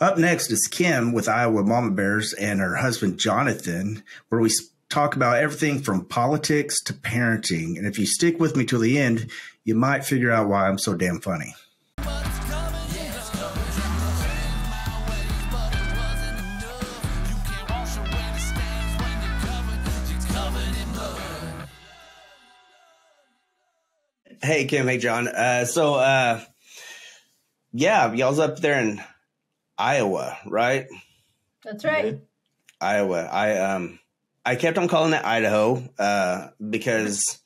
Up next is Kim with Iowa Mama Bears and her husband, Jonathan, where we talk about everything from politics to parenting. And if you stick with me till the end, you might figure out why I'm so damn funny. Hey, Kim. Hey, John. Yeah, y'all's up there in Iowa, right? That's right. Iowa. I kept on calling it Idaho because,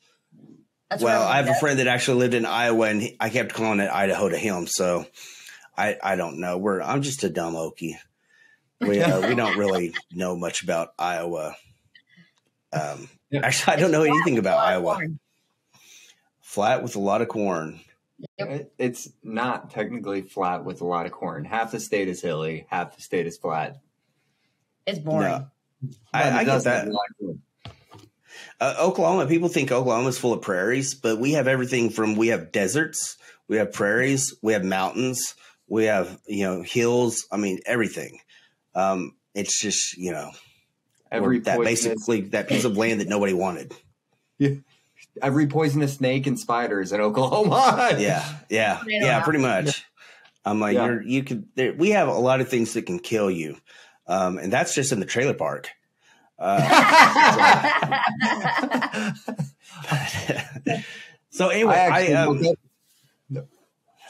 I have a friend that actually lived in Iowa, and I kept calling it Idaho to him. So I don't know. I'm just a dumb Okie. We don't really know much about Iowa. Actually, I don't know anything about Iowa. Flat with a lot of corn. Yep. It's not technically flat with a lot of corn. Half the state is hilly, half the state is flat. It's boring. No, I get that. Oklahoma, people think Oklahoma is full of prairies, but we have everything we have deserts, we have prairies, we have mountains, we have, hills. I mean, everything. It's just, that piece of land that nobody wanted. Yeah. Every poisonous snake and spiders in Oklahoma. Yeah, pretty much. I'm like, we have a lot of things that can kill you. And that's just in the trailer park. So anyway,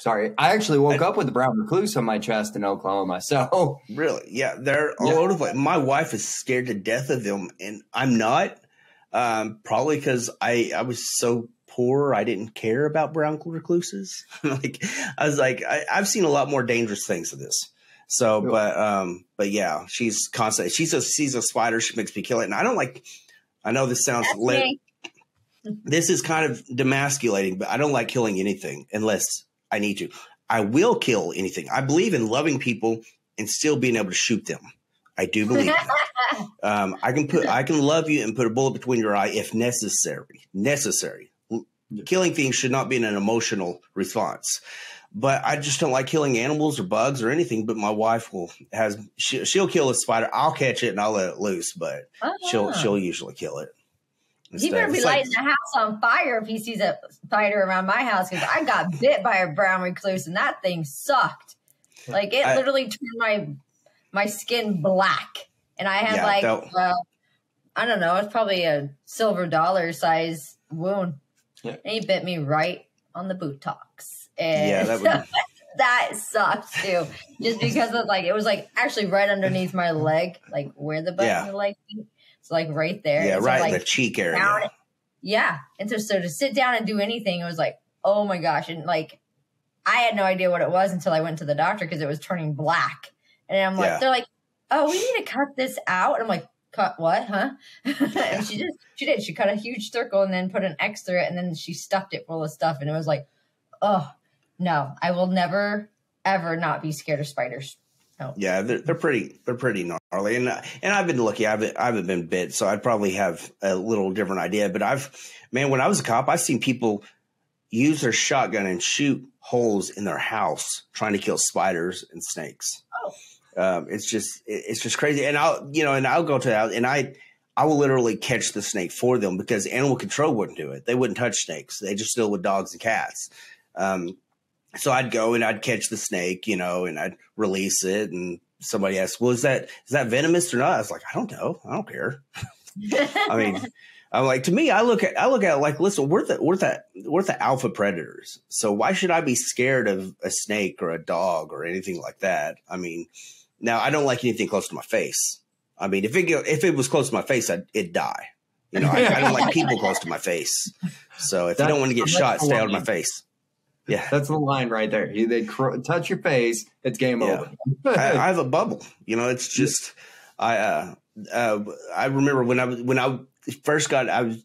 I actually woke up with a brown recluse on my chest in Oklahoma. So really, yeah, they're all over the place. My wife is scared to death of them, and I'm not. Probably because I was so poor, I didn't care about brown recluses. I've seen a lot more dangerous things than this. So, but yeah, she's constant. She sees a spider, she makes me kill it, and I don't like. I know this sounds this is kind of demasculating, but I don't like killing anything unless I need to. I will kill anything. I believe in loving people and still being able to shoot them. I do believe that. I can love you and put a bullet between your eye if necessary. Killing things should not be an emotional response. But I just don't like killing animals or bugs or anything. But my wife she'll kill a spider. I'll catch it and I'll let it loose, but she'll usually kill it. He better be lighting the house on fire if he sees a spider around my house, because I got bit by a brown recluse and that thing sucked. Like it literally turned my skin black, and I had I don't know, it's probably a silver dollar size wound. Yeah. And he bit me right on the buttocks, and that sucked too. Just because of it was actually right underneath my leg, like where the button of the leg feet. It's right there. Yeah, right in the cheek area. And so to sit down and do anything, it was like, oh my gosh, and I had no idea what it was until I went to the doctor because it was turning black. And I'm like, they're like, oh, we need to cut this out. And I'm like, cut what, huh? And she did. She cut a huge circle and then put an X through it. And then she stuffed it full of stuff. And it was like, oh, no, I will never, ever not be scared of spiders. No. Yeah, they're pretty gnarly. And I've been lucky. I haven't been bit, so I'd probably have a little different idea. But when I was a cop, I've seen people use their shotgun and shoot holes in their house trying to kill spiders and snakes. Oh. It's just crazy. And I'll go to that and I will literally catch the snake for them because animal control wouldn't do it. They wouldn't touch snakes. They just deal with dogs and cats. So I'd go and I'd catch the snake, and I'd release it. And somebody asked, well, is that venomous or not? I was like, I don't know. I don't care. I mean, I'm like, to me, I look at it like, listen, we're the alpha predators. So why should I be scared of a snake or a dog or anything like that? I mean, now I don't like anything close to my face. I mean, if it was close to my face, it'd die. I don't like people close to my face. So if you don't want to get shot, stay out of my face. Yeah, that's the line right there. They touch your face, it's game over. I have a bubble. It's just I remember when I first got I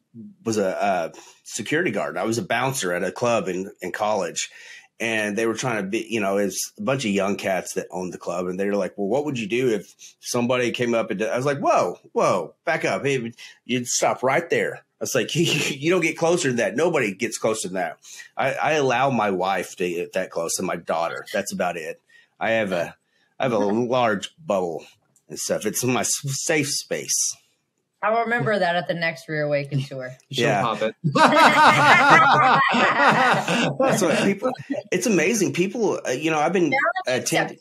was a security guard. I was a bouncer at a club in college, and they were trying to be it's a bunch of young cats that owned the club, and they were like, well, what would you do if somebody came up and I was like, whoa, back up. Hey, you'd stop right there. I was like, you don't get closer than that. Nobody gets closer than that. I allow my wife to get that close and my daughter. That's about it. I have I have a large bubble and stuff. It's my safe space. I'll remember that at the next Reawaken tour. She'll pop it. That's what people. It's amazing. People, I've been attending.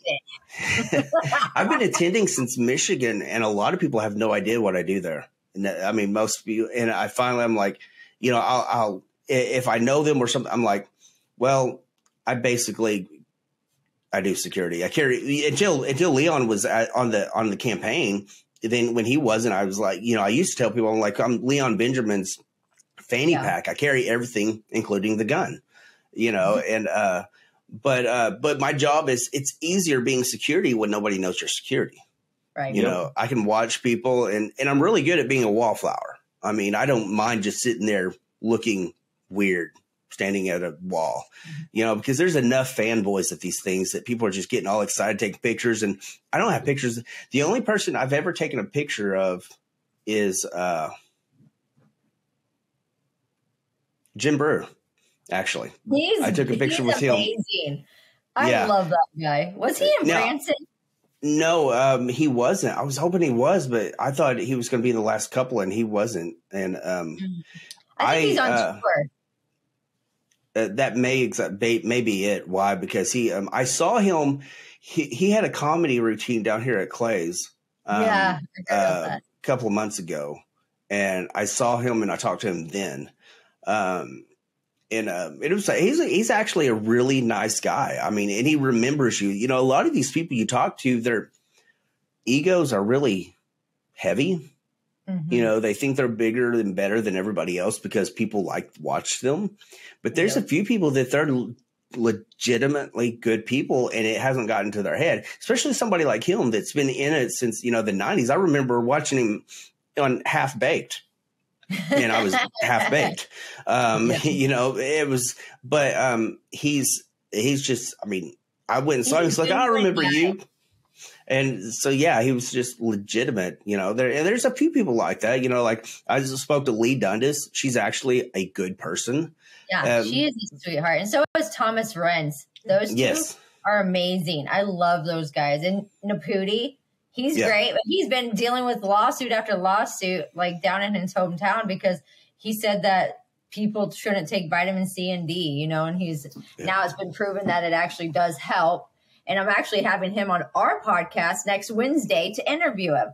I've been attending since Michigan, and a lot of people have no idea what I do there. And I mean, most people. And I'm like, I'll if I know them or something, I'm like, well, I do security. I carry until Leon was on the campaign. Then when he wasn't, I was like, I used to tell people, I'm like, I'm Leon Benjamin's fanny pack. I carry everything, including the gun, and but my job is, it's easier being security when nobody knows you're security. Right. I can watch people and I'm really good at being a wallflower. I mean, I don't mind just sitting there looking weird, standing at a wall, because there's enough fanboys at these things that people are just getting all excited, taking pictures. And I don't have pictures. The only person I've ever taken a picture of is Jim Brewer. Actually, I took a picture with amazing. him. I love that guy. Was he in Branson? No, he wasn't. I was hoping he was, but I thought he was going to be the last couple, and he wasn't. And I think he's on tour. That may be it. Why? Because I saw him. He had a comedy routine down here at Clay's. A couple of months ago, and I saw him and I talked to him then. It was he's actually a really nice guy. I mean, and he remembers you. A lot of these people you talk to, their egos are really heavy. Mm-hmm. They think they're bigger and better than everybody else because people watch them. But there's a few people that they're legitimately good people, and it hasn't gotten to their head, especially somebody like him that's been in it since, the 90s. I remember watching him on Half Baked. And I was half baked, it was, but he's just, I mean, I went and saw him. He's like, I remember you. And so, he was just legitimate, there's a few people like that, like I just spoke to Lee Dundas. She's actually a good person. Yeah, she is a sweetheart. And so is Thomas Renz. Those two are amazing. I love those guys. And Naputi, he's great, but he's been dealing with lawsuit after lawsuit, like down in his hometown, because he said that people shouldn't take vitamin C and D, and now it's been proven that it actually does help. And I'm actually having him on our podcast next Wednesday to interview him.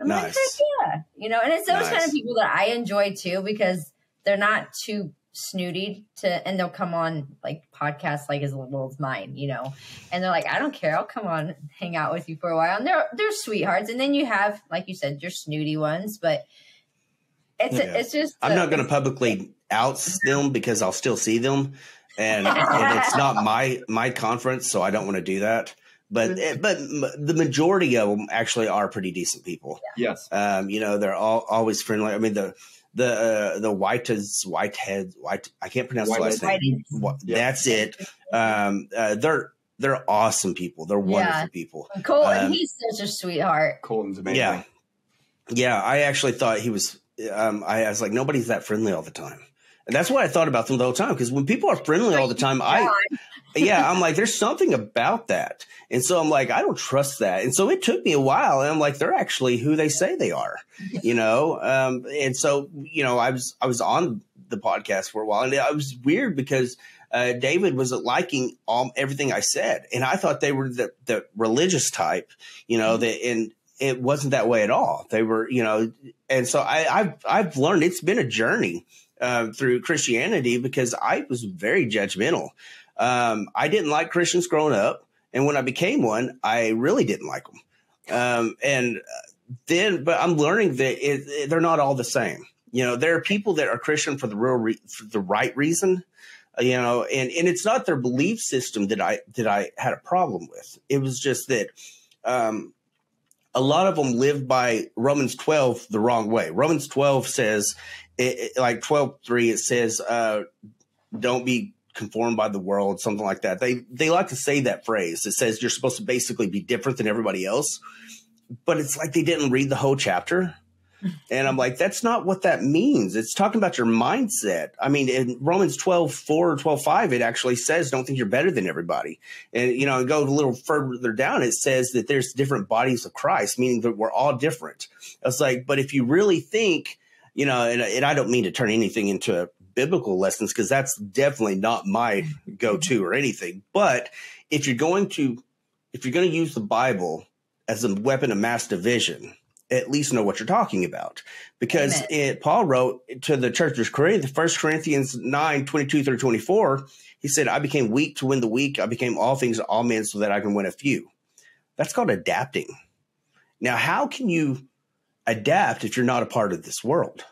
I'm like, heck yeah. And it's those kind of people that I enjoy too, because they're not too snooty and they'll come on like podcasts like as little as mine, and they're like, I don't care, I'll come on hang out with you for a while. And they're sweethearts. And then you have, like you said, your snooty ones, but it's just I'm not going to publicly out them because I'll still see them, and it's not my conference, so I don't want to do that. But the majority of them actually are pretty decent people. Yes. They're always friendly. I mean, the Whiteheads, I can't pronounce the last name. That's it. They're awesome people. They're wonderful people. Colton, he's such a sweetheart. Colton's amazing. Yeah. I actually thought he was. I was like, nobody's that friendly all the time, and that's what I thought about them the whole time. Because when people are friendly all the time, I'm like, there's something about that, and so I'm like, I don't trust that, and so it took me a while, and I'm like, they're actually who they say they are, and so I was on the podcast for a while, and it was weird because David was liking everything I said, and I thought they were the religious type, and it wasn't that way at all. They were, and so I've learned it's been a journey through Christianity because I was very judgmental. I didn't like Christians growing up, and when I became one, I really didn't like them. But I'm learning that they're not all the same. There are people that are Christian for the right reason. And it's not their belief system that I had a problem with. It was just that a lot of them live by Romans 12 the wrong way. Romans 12 says, like 12:3, it says, don't be conformed by the world, something like that. They like to say that phrase. It says you're supposed to basically be different than everybody else. But it's like they didn't read the whole chapter. And I'm like, that's not what that means. It's talking about your mindset. I mean, in Romans 12:4 or 12:5, it actually says, don't think you're better than everybody. And, you know, go a little further down, it says that there's different bodies of Christ, meaning that we're all different. I was like, but if you really think, you know, and I don't mean to turn anything into biblical lessons, because that's definitely not my go-to or anything. But if you're going to use the Bible as a weapon of mass division, at least know what you're talking about, because Paul wrote to the church of Corinth, 1 Corinthians 9:22-24, he said, I became weak to win the weak. I became all things to all men so that I can win a few. That's called adapting. Now, how can you adapt if you're not a part of this world?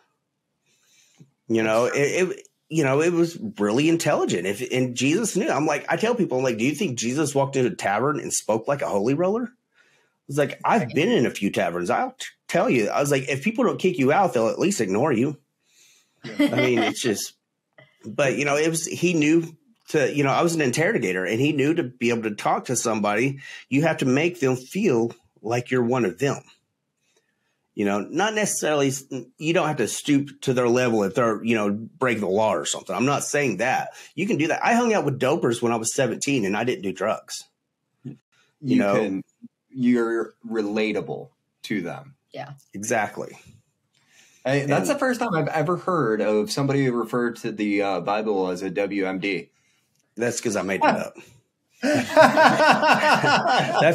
You know, it was really intelligent. And Jesus knew. I'm like, I tell people, I'm like, do you think Jesus walked into a tavern and spoke like a holy roller? I was like, I've been in a few taverns. I'll tell you. I was like, if people don't kick you out, they'll at least ignore you. I mean, it's just, but, you know, he knew to, you know, I was an interrogator, and he knew to be able to talk to somebody, you have to make them feel like you're one of them. You know, not necessarily, you don't have to stoop to their level if they're, you know, breaking the law or something. I'm not saying that. You can do that. I hung out with dopers when I was 17 and I didn't do drugs. You're relatable to them. Yeah, exactly. That's the first time I've ever heard of somebody who referred to the Bible as a WMD. That's because I made it up. That's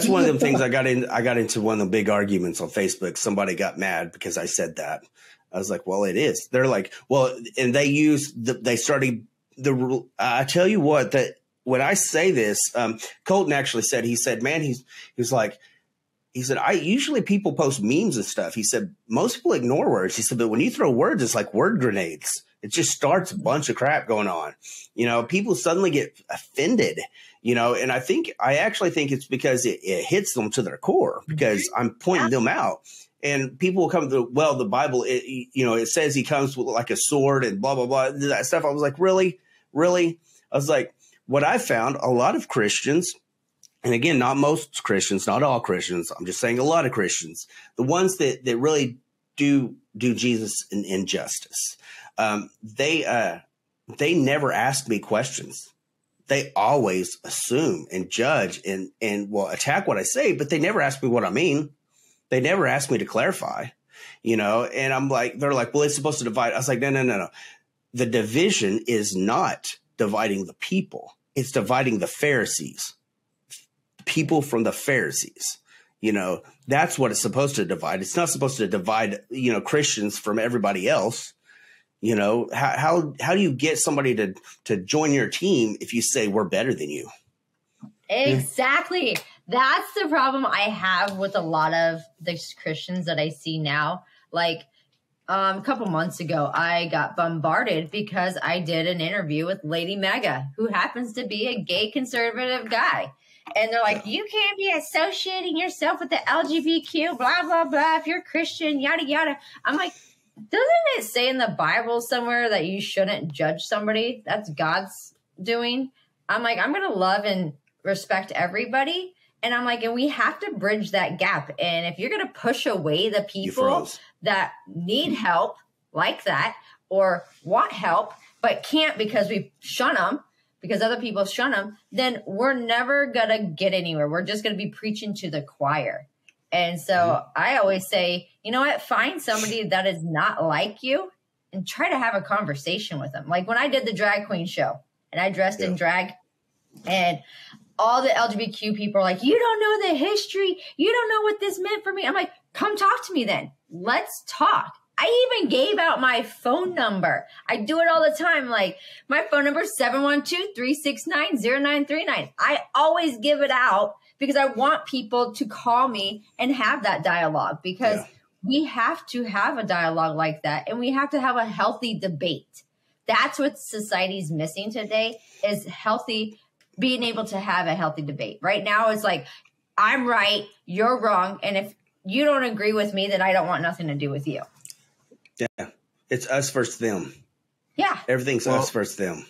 one of the things I got into one of the big arguments on Facebook. Somebody got mad because I said that. I was like, well, it is. They're like, well, and they started the, I tell you what, that when I say this, Colton actually said, he said, man, he said, I usually people post memes and stuff. He said, most people ignore words. He said, but when you throw words, it's like word grenades. It just starts a bunch of crap going on. You know, people suddenly get offended, you know, and I actually think it's because it hits them to their core, because I'm pointing them out. And people will come to, well, the Bible, it says he comes with like a sword and blah, blah, blah, that stuff. I was like, really? Really? I was like, what I found, a lot of Christians, and again, not most Christians, not all Christians, I'm just saying a lot of Christians, the ones that really do Jesus an injustice, they never ask me questions. They always assume and judge and attack what I say, but they never ask me what I mean. They never ask me to clarify, you know, and I'm like, they're like, well, it's supposed to divide. I was like, no. The division is not dividing the people. It's dividing the Pharisees, people from the Pharisees. You know, that's what it's supposed to divide. It's not supposed to divide, you know, Christians from everybody else. You know, how do you get somebody to join your team if you say we're better than you? Exactly. That's the problem I have with a lot of the Christians that I see now. Like a couple months ago, I got bombarded because I did an interview with Lady Mega, who happens to be a gay conservative guy. And they're like, you can't be associating yourself with the LGBTQ, blah, blah, blah, if you're Christian, yada, yada. I'm like, doesn't it say in the Bible somewhere that you shouldn't judge somebody? That's God's doing. I'm like, I'm going to love and respect everybody. And I'm like, and we have to bridge that gap. And if you're going to push away the people that need help like that, or want help, but can't because we shun them, because other people shun them, then we're never going to get anywhere. We're just going to be preaching to the choir. And so I always say, you know what? Find somebody that is not like you and try to have a conversation with them. Like when I did the drag queen show and I dressed in drag, and all the LGBTQ people are like, you don't know the history. You don't know what this meant for me. I'm like, come talk to me then. Let's talk. I even gave out my phone number. I do it all the time. Like my phone number is 712-369-0939. I always give it out because I want people to call me and have that dialogue, because we have to have a dialogue like that. And we have to have a healthy debate. That's what society's missing today, is healthy, being able to have a healthy debate. Right now it's like, I'm right, you're wrong. And if you don't agree with me, then I don't want nothing to do with you. Yeah. It's us versus them. Yeah. Everything's us versus them.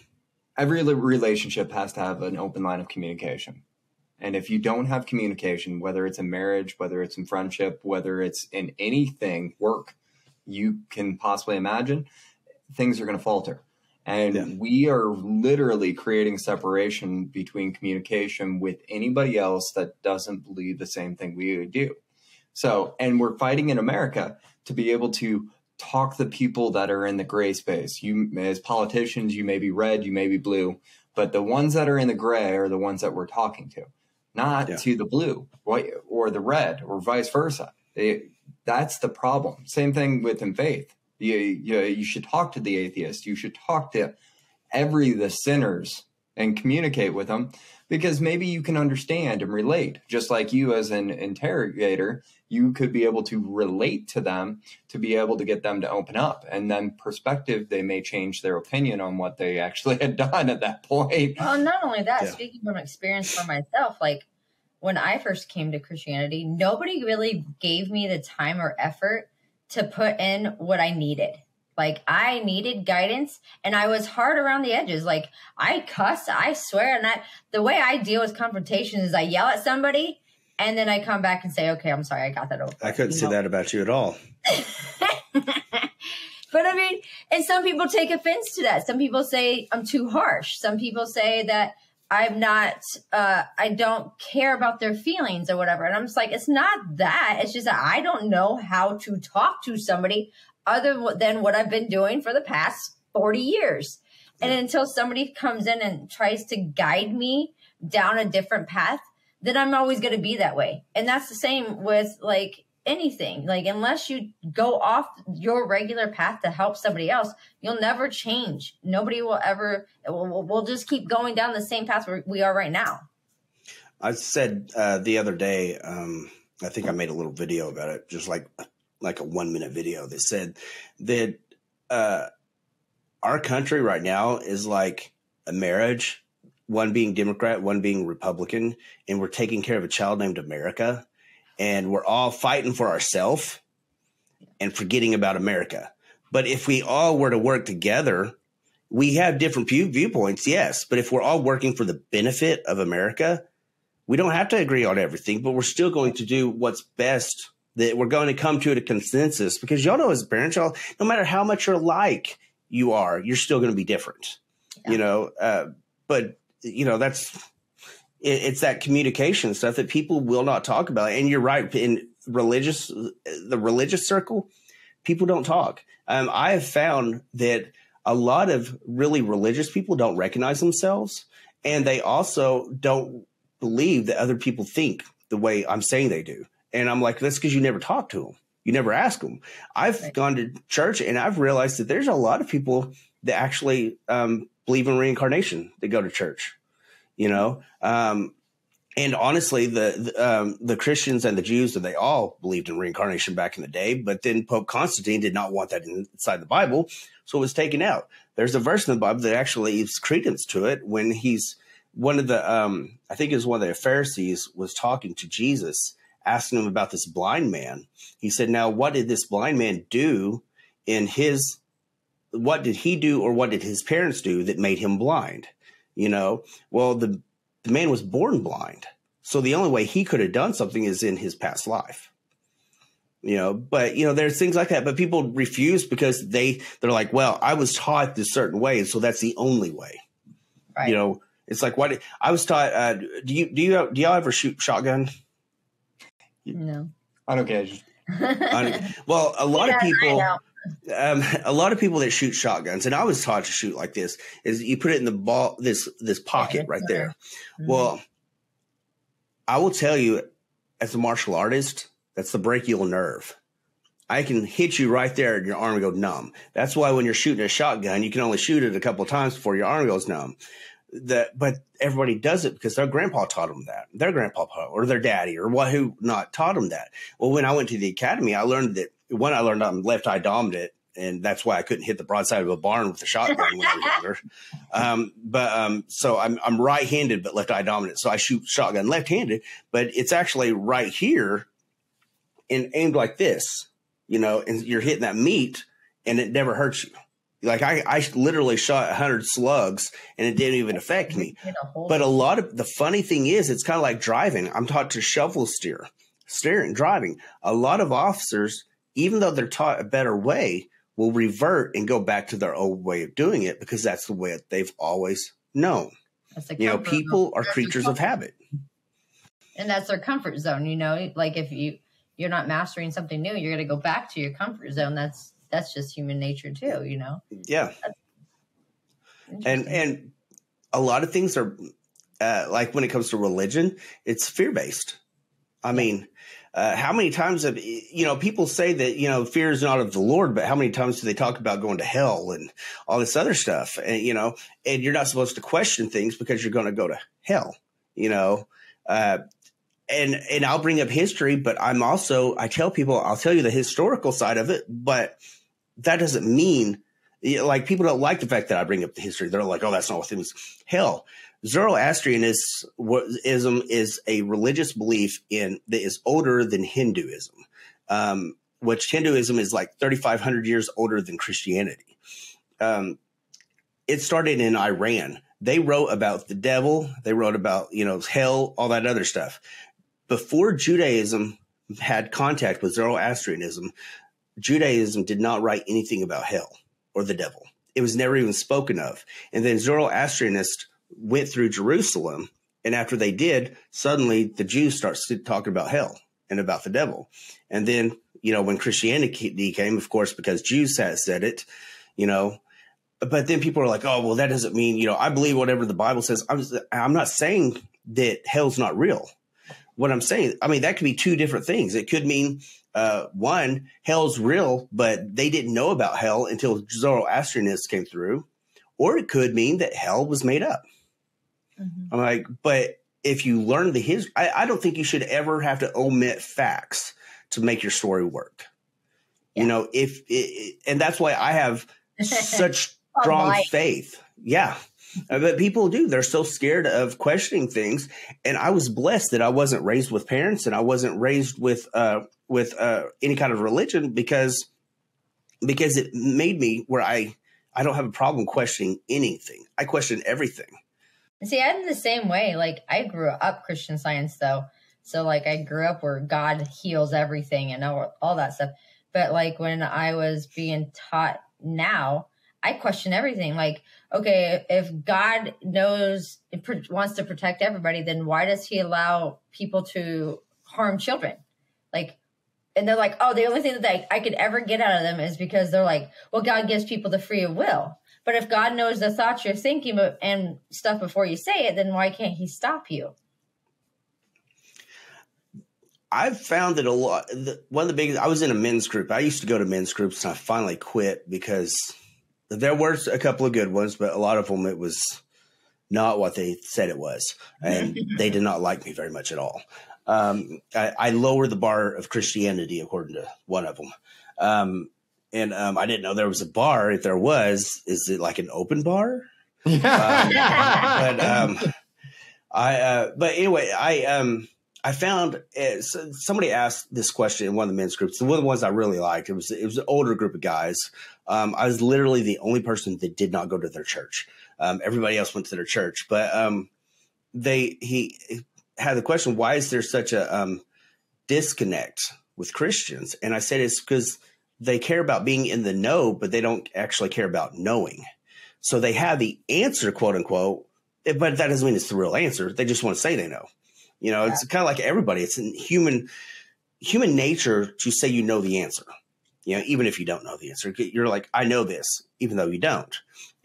Every relationship has to have an open line of communication. And if you don't have communication, whether it's in marriage, whether it's in friendship, whether it's in anything, work, you can possibly imagine, things are going to falter. And we are literally creating separation between communication with anybody else that doesn't believe the same thing we do. So, and we're fighting in America to be able to talk the people that are in the gray space. You, as politicians, you may be red, you may be blue, but the ones that are in the gray are the ones that we're talking to, not to the blue, white, or the red, or vice versa. That's the problem. Same thing within faith. You should talk to the atheist. You should talk to the sinners and communicate with them, because maybe you can understand and relate. Just like you as an interrogator, you could be able to relate to them to be able to get them to open up. And then perspective, they may change their opinion on what they actually had done at that point. Well, not only that, speaking from experience for myself, like when I first came to Christianity, nobody really gave me the time or effort to put in what I needed. Like I needed guidance, and I was hard around the edges. Like I cuss, I swear. And the way I deal with confrontations is I yell at somebody and then I come back and say, okay, I'm sorry, I got that over. I couldn't say that about you at all. But I mean, and some people take offense to that. Some people say I'm too harsh. Some people say that I'm not, I don't care about their feelings or whatever. And I'm just like, it's not that. It's just that I don't know how to talk to somebody other than what I've been doing for the past 40 years. And until somebody comes in and tries to guide me down a different path, then I'm always going to be that way. And that's the same with like anything. Like unless you go off your regular path to help somebody else, you'll never change. Nobody will ever, we'll just keep going down the same path where we are right now. I said the other day, I think I made a little video about it, just like a 1 minute video that said that our country right now is like a marriage, one being Democrat, one being Republican, and we're taking care of a child named America. And we're all fighting for ourselves and forgetting about America. But if we all were to work together, we have different viewpoints, yes. But if we're all working for the benefit of America, we don't have to agree on everything, but we're still going to do what's best. That we're going to come to a consensus, because y'all know as parents, y'all, no matter how much you're alike you are, you're still going to be different, you know. But, you know, it's that communication stuff that people will not talk about. And you're right. In the religious circle, people don't talk. I have found that a lot of really religious people don't recognize themselves, and they also don't believe that other people think the way I'm saying they do. And I'm like, that's because you never talk to them. You never ask them. I've gone to church and I've realized that there's a lot of people that actually believe in reincarnation that go to church, you know. And honestly, the Christians and the Jews, they all believed in reincarnation back in the day. But then Pope Constantine did not want that inside the Bible, so it was taken out. There's a verse in the Bible that actually gives credence to it when he's one of the I think it was one of the Pharisees was talking to Jesus, asking him about this blind man. He said, now, what did this blind man do what did he do or what did his parents do that made him blind? You know, well, the man was born blind. So the only way he could have done something is in his past life, you know, but, you know, there's things like that, but people refuse because they're like, well, I was taught this certain way. And so that's the only way, right. You know, it's like, what I was taught. Do y'all ever shoot shotgun? No, I don't care. Well, a lot of people that shoot shotguns, and I was taught to shoot like this, is you put it in the this pocket right there. Mm-hmm. Well, I will tell you, as a martial artist, that's the brachial nerve. I can hit you right there and your arm will go numb. That's why when you're shooting a shotgun, you can only shoot it a couple of times before your arm goes numb. But everybody does it because their grandpa taught them that, their grandpa or their daddy or who not taught them that. Well, when I went to the academy, I learned that I learned I'm left eye dominant, and that's why I couldn't hit the broadside of a barn with a shotgun when I was younger. So I'm right-handed but left eye dominant, so I shoot shotgun left-handed, but it's actually right here and aimed like this, you know, and you're hitting that meat, and it never hurts you. Like I literally shot 100 slugs and it didn't even affect me. But the funny thing is, it's kind of like driving. I'm taught to shovel steering, driving. A lot of officers even though they're taught a better way, will revert and go back to their old way of doing it because that's the way that they've always known. People are creatures of habit. And that's their comfort zone, like if you're not mastering something new, you're going to go back to your comfort zone. That's just human nature too, Yeah. And a lot of things are like when it comes to religion, it's fear-based. I mean, how many times have, people say that, fear is not of the Lord, but how many times do they talk about going to hell and all this other stuff? And, and you're not supposed to question things because you're going to go to hell, and I'll bring up history, but I tell people, I'll tell you the historical side of it, but that doesn't mean, like, people don't like the fact that I bring up the history. They're like, oh, that's not what it was. Hell, Zoroastrianism is a religious belief that is older than Hinduism, which Hinduism is like 3,500 years older than Christianity. It started in Iran. They wrote about the devil. They wrote about, hell, all that other stuff. Before Judaism had contact with Zoroastrianism, Judaism did not write anything about hell or the devil. It was never even spoken of. And then Zoroastrianists went through Jerusalem, and after they did, suddenly the Jews start talking about hell and about the devil. And then, when Christianity came, of course, because Jews had said it, but then people are like, oh, well, that doesn't mean, I believe whatever the Bible says. I'm not saying that hell's not real. What I'm saying, that could be two different things. It could mean, one, hell's real, but they didn't know about hell until Zoroastrianists came through. Or it could mean that hell was made up. Mm-hmm. I'm like, but if you learn the history, I don't think you should ever have to omit facts to make your story work. Yeah. And that's why I have such strong faith. Yeah. But people do. They're so scared of questioning things. And I was blessed that I wasn't raised with parents and I wasn't raised with any kind of religion because it made me where I don't have a problem questioning anything. I question everything. See, I'm the same way. Like, I grew up Christian Science, though. So, like, I grew up where God heals everything and all that stuff. But, like, when I was being taught now, I question everything. Like, okay, if God wants to protect everybody, then why does he allow people to harm children? Like, and they're like, oh, the only thing that I could ever get out of them is because they're like, well, God gives people the free will. But if God knows the thoughts you're thinking and stuff before you say it, then why can't he stop you? I've found that one of the biggest, I was in a men's group. I used to go to men's groups and I finally quit because there were a couple of good ones, but a lot of them, it was not what they said it was. And they did not like me very much at all. I lower the bar of Christianity, according to one of them. I didn't know there was a bar. If there was, is it like an open bar? But anyway, I found somebody asked this question in one of the men's groups. One of the ones I really liked. It was an older group of guys. I was literally the only person that did not go to their church. Everybody else went to their church, but he had the question, why is there such a disconnect with Christians? And I said, it's because they care about being in the know, but they don't actually care about knowing. So they have the answer, quote unquote, but that doesn't mean it's the real answer. They just want to say they know. It's kind of like everybody. It's in human nature to say you know the answer. Even if you don't know the answer, you're like, I know this, even though you don't.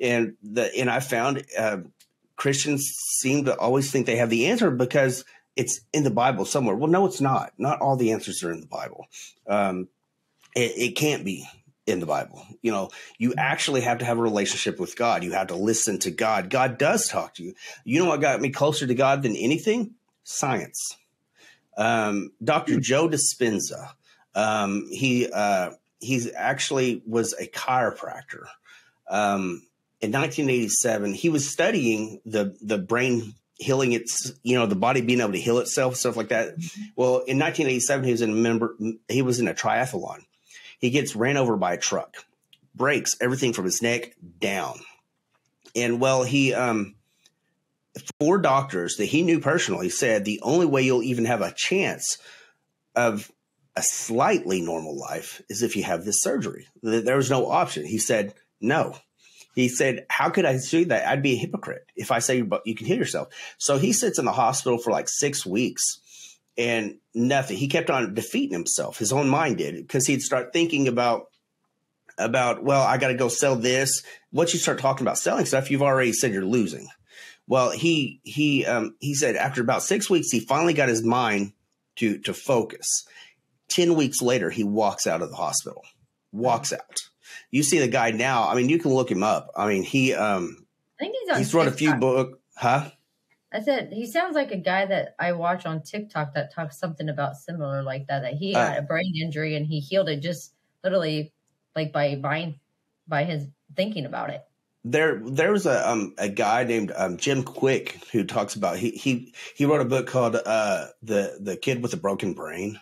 And I found Christians seem to always think they have the answer because it's in the Bible somewhere. Well, no, it's not. Not all the answers are in the Bible. It can't be in the Bible. You actually have to have a relationship with God. You have to listen to God. God does talk to you. You know what got me closer to God than anything? Science. Dr. Joe Dispenza. He's actually was a chiropractor. In 1987, he was studying the brain healing the body being able to heal itself, stuff like that. Well, in 1987, he was in a triathlon. He gets ran over by a truck, breaks everything from his neck down. And he 4 doctors that he knew personally said the only way you'll even have a chance of a slightly normal life is if you have this surgery. There was no option. He said, no. He said, how could I do that? I'd be a hypocrite if I say you can heal yourself. So he sits in the hospital for like 6 weeks and nothing. He kept on defeating himself. His own mind did, because he'd start thinking about, well, I got to go sell this. Once you start talking about selling stuff, you've already said you're losing. Well, he said after about 6 weeks, he finally got his mind to focus. 10 weeks later, he walks out of the hospital, walks out. You see the guy now. I mean, you can look him up. I mean, I think he's wrote a few books. Huh? I said, he sounds like a guy that I watch on TikTok that talks something about similar like that he had a brain injury and he healed it just literally like by his thinking about it. There was a guy named Jim Quick who talks about, he wrote a book called The Kid with a Broken Brain,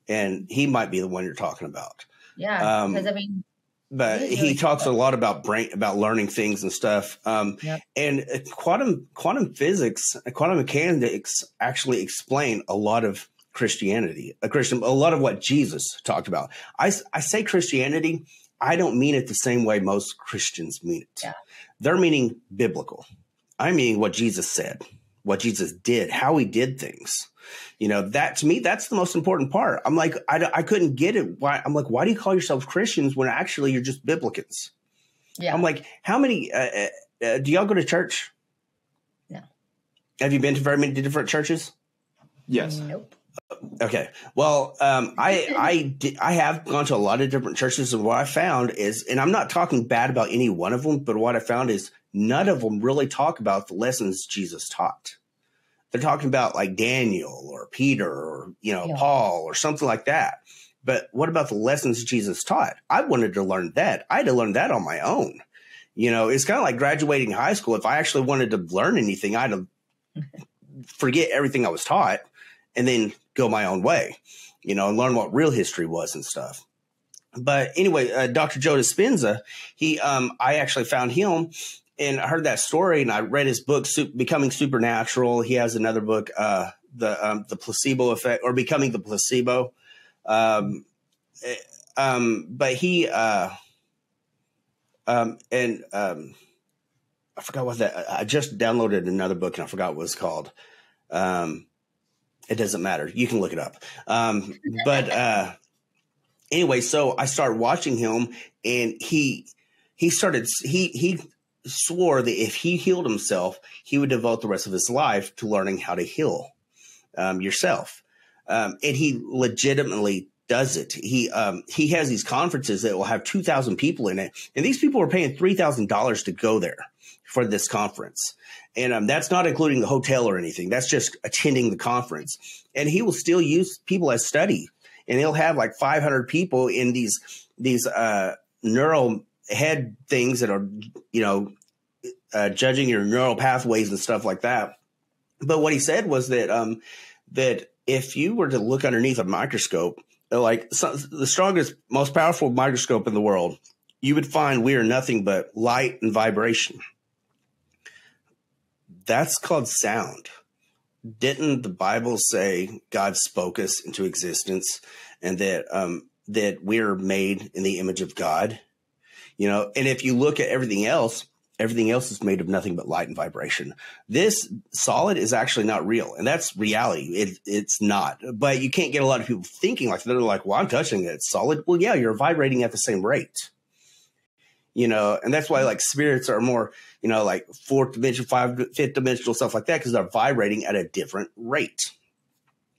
and he might be the one you're talking about. Yeah, because I mean, but he talks a lot about about learning things and stuff. Yep. And quantum physics, quantum mechanics actually explain a lot of Christianity, a lot of what Jesus talked about. I say Christianity, I don't mean it the same way most Christians mean it. Yeah. They're meaning biblical. I mean what Jesus said, what Jesus did, how he did things. You know, that to me, that's the most important part. I'm like, I couldn't get it. I'm like, why do you call yourselves Christians when actually you're just Biblicans? Yeah. I'm like, how many, do y'all go to church? No. Have you been to very many different churches? Yes. Nope. Okay. Well, I have gone to a lot of different churches, and what I found is, and I'm not talking bad about any one of them, but what I found is none of them really talk about the lessons Jesus taught. They're talking about like Daniel or Peter or, Paul or something like that. But what about the lessons Jesus taught? I wanted to learn that. I had to learn that on my own. It's kind of like graduating high school. If I actually wanted to learn anything, I had to forget everything I was taught and then go my own way, and learn what real history was and stuff. But anyway, Dr. Joe Dispenza, I actually found him and I heard that story, and I read his book, Becoming Supernatural. He has another book, the Placebo Effect, or Becoming the Placebo. But he I forgot what that. I just downloaded another book, and I forgot what it's called. It doesn't matter. You can look it up. But anyway, so I started watching him, and he swore that if he healed himself, he would devote the rest of his life to learning how to heal yourself. And he legitimately does it. He has these conferences that will have 2,000 people in it, and these people are paying $3,000 to go there for this conference. And that's not including the hotel or anything. That's just attending the conference. And he will still use people as study. And he'll have like 500 people in these neural head things that are, judging your neural pathways and stuff like that. But what he said was that that if you were to look underneath a microscope, like the strongest, most powerful microscope in the world, you would find we are nothing but light and vibration. That's called sound. Didn't the Bible say God spoke us into existence, and that we're made in the image of God? And if you look at everything else is made of nothing but light and vibration. This solid is actually not real, and that's reality. It's not. But you can't get a lot of people thinking like they're like, well, I'm touching it. It's solid. Well, yeah, you're vibrating at the same rate. And that's why like spirits are more, like fourth dimension, fifth dimensional, stuff like that, because they're vibrating at a different rate.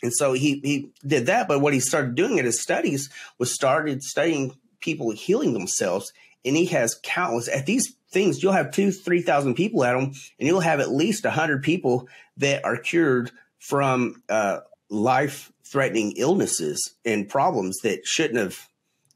And so he did that. But what he started doing in his studies was started studying people healing themselves. And he has countless at these things. You'll have 2,000-3,000 people at them, and you'll have at least 100 people that are cured from life-threatening illnesses and problems that shouldn't have,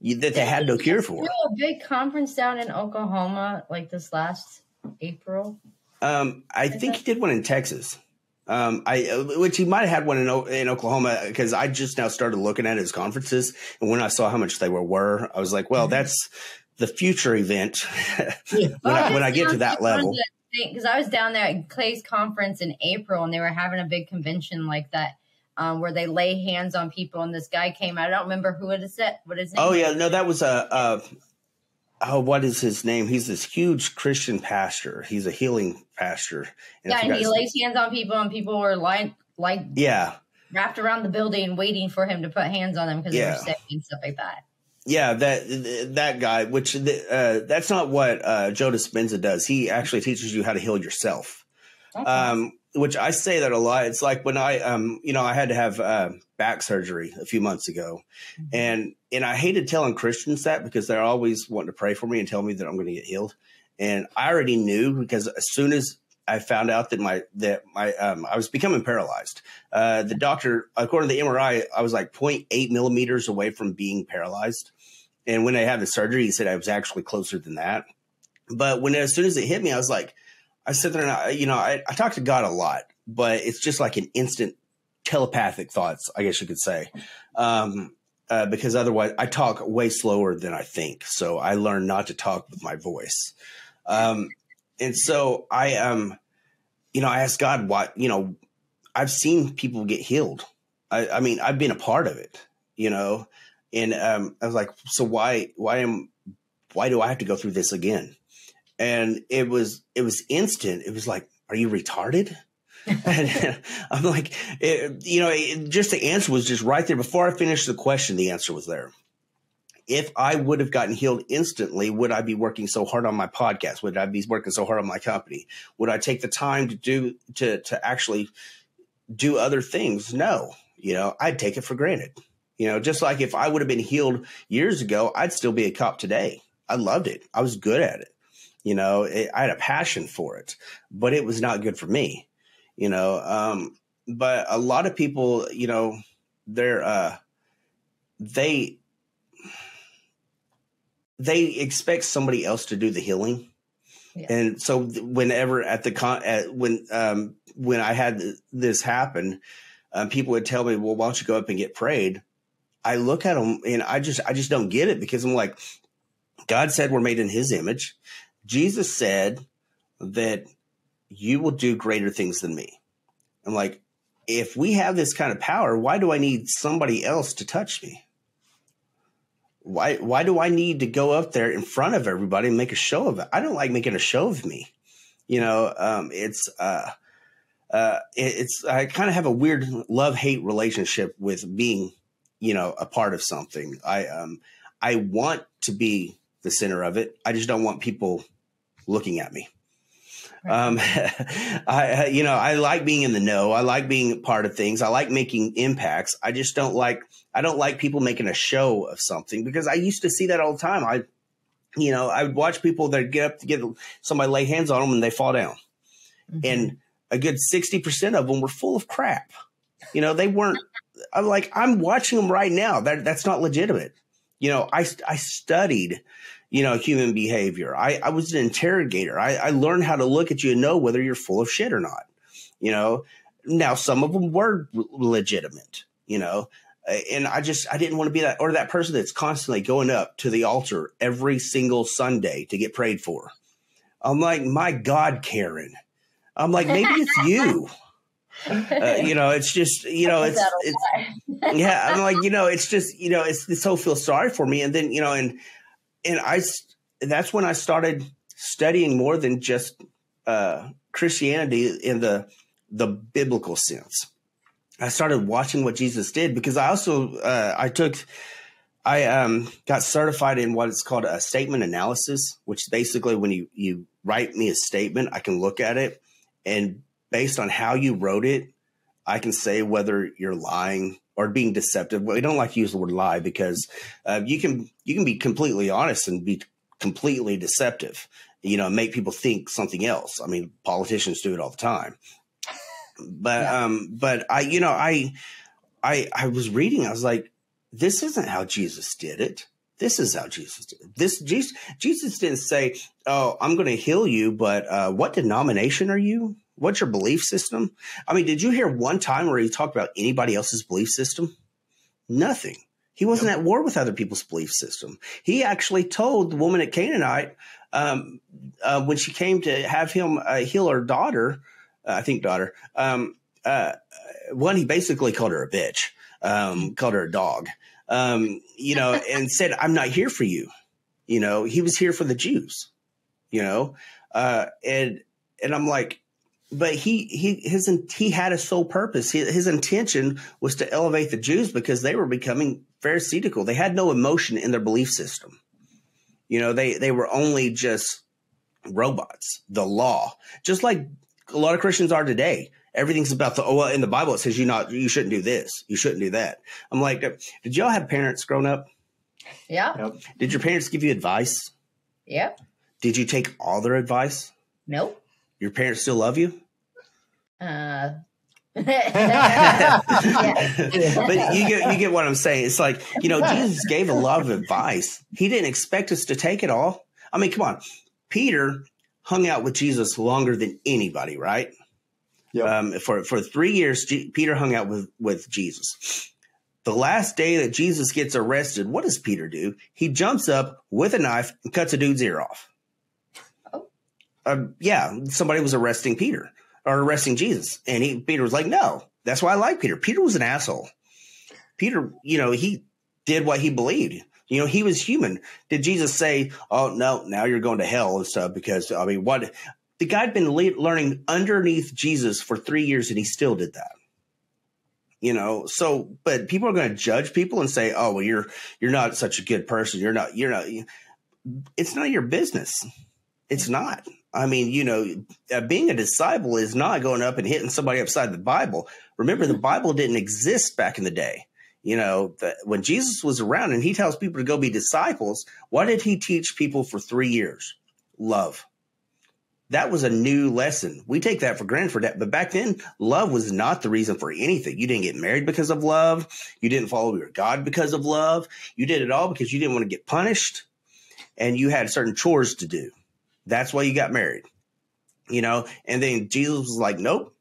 that they had no cure for. A big conference down in Oklahoma, like this last April. I think he did one in Texas. Which he might have had one in Oklahoma, because I just now started looking at his conferences, and when I saw how much they were, I was like, well, that's the future event when I get to that level. Because I was down there at Clay's conference in April, and they were having a big convention like that. where they lay hands on people, and this guy came out. I don't remember who it is. What his name? Oh yeah, no, that was what is his name? He's this huge Christian pastor. He's a healing pastor. And he lays hands on people, and people were wrapped around the building waiting for him to put hands on them because they were sick and stuff like that. Yeah, that guy, which that's not what Joe Dispenza does. He actually teaches you how to heal yourself. Okay. Which I say that a lot. It's like when I had to have back surgery a few months ago, and I hated telling Christians that because they're always wanting to pray for me and tell me that I'm going to get healed. And I already knew, because as soon as I found out that I was becoming paralyzed, the doctor, according to the MRI, I was like 0.8 millimeters away from being paralyzed. And when I had the surgery, he said I was actually closer than that. But as soon as it hit me, I was like, I sit there and I talk to God a lot, but it's just like an instant telepathic thoughts, I guess you could say. Because otherwise I talk way slower than I think. So I learned not to talk with my voice. And so I asked God what, I've seen people get healed. I mean, I've been a part of it, and I was like, so why do I have to go through this again? And it was instant. It was like, are you retarded? And I'm like, just the answer was just right there. Before I finished the question, the answer was there. If I would have gotten healed instantly, would I be working so hard on my podcast? Would I be working so hard on my company? Would I take the time to actually do other things? No, I'd take it for granted. Just like if I would have been healed years ago, I'd still be a cop today. I loved it. I was good at it. I had a passion for it, but it was not good for me, but a lot of people, they expect somebody else to do the healing. Yeah. And so whenever when I had this happen, people would tell me, well, why don't you go up and get prayed? I look at them and I just don't get it, because I'm like, God said we're made in his image. Jesus said that you will do greater things than me. I'm like, if we have this kind of power, why do I need somebody else to touch me? Why do I need to go up there in front of everybody and make a show of it? I don't like making a show of me. It's I kind of have a weird love-hate relationship with being, a part of something. I want to be the center of it. I just don't want people looking at me. I like being in the know. I like being part of things. I like making impacts. I don't like people making a show of something, because I used to see that all the time. I would watch people that get up to get somebody lay hands on them and they fall down. Mm-hmm. And a good 60% of them were full of crap. They weren't. I'm like, I'm watching them right now. That's not legitimate. I studied, human behavior. I was an interrogator. I learned how to look at you and know whether you're full of shit or not. Now some of them were legitimate, and I didn't want to be that person that's constantly going up to the altar every single Sunday to get prayed for. I'm like, my God, Karen. I'm like, maybe it's you. It's just, it's yeah. I'm like, it's just, it's so feel sorry for me. And then, that's when I started studying more than just Christianity in the biblical sense. I started watching what Jesus did, because I also got certified in what is called a statement analysis, which basically when you write me a statement, I can look at it, and based on how you wrote it, I can say whether you're lying or being deceptive. Well, we don't like to use the word lie, because you can be completely honest and be completely deceptive, make people think something else. I mean, politicians do it all the time. But I was reading, I was like, this isn't how Jesus did it. This is how Jesus did it. Jesus didn't say, oh, I'm going to heal you, but what denomination are you? What's your belief system? I mean, did you hear one time where he talked about anybody else's belief system? Nothing. He wasn't at war with other people's belief system. He actually told the woman at Canaanite, when she came to have him heal her daughter, he basically called her a bitch, called her a dog, and said, I'm not here for you. He was here for the Jews, and I'm like, but he had a sole purpose. His intention was to elevate the Jews because they were becoming pharisaical. They had no emotion in their belief system. They were only just robots, the law, just like a lot of Christians are today. Everything's about in the Bible, it says you shouldn't do this. You shouldn't do that. I'm like, did y'all have parents growing up? Yeah. Yep. Did your parents give you advice? Yep. Did you take all their advice? Nope. Your parents still love you? Yeah. But you get what I'm saying. It's like, Jesus gave a lot of advice. He didn't expect us to take it all. I mean, come on. Peter hung out with Jesus longer than anybody, right? Yep. For 3 years, Peter hung out with Jesus. The last day that Jesus gets arrested, what does Peter do? He jumps up with a knife and cuts a dude's ear off. Oh. Somebody was arresting Peter or arresting Jesus. And Peter was like, no, that's why I like Peter. Peter was an asshole. Peter, he did what he believed. He was human. Did Jesus say, oh, no, now you're going to hell and stuff? Because, what? The guy had been learning underneath Jesus for 3 years, and he still did that. But people are going to judge people and say, oh, well, you're not such a good person. You're not. It's not your business. It's not. I mean, being a disciple is not going up and hitting somebody upside the Bible. Remember, the Bible didn't exist back in the day. When Jesus was around and he tells people to go be disciples, what did he teach people for 3 years? Love. That was a new lesson. We take that for granted for that. But back then, love was not the reason for anything. You didn't get married because of love. You didn't follow your God because of love. You did it all because you didn't want to get punished. And you had certain chores to do. That's why you got married. And then Jesus was like, nope,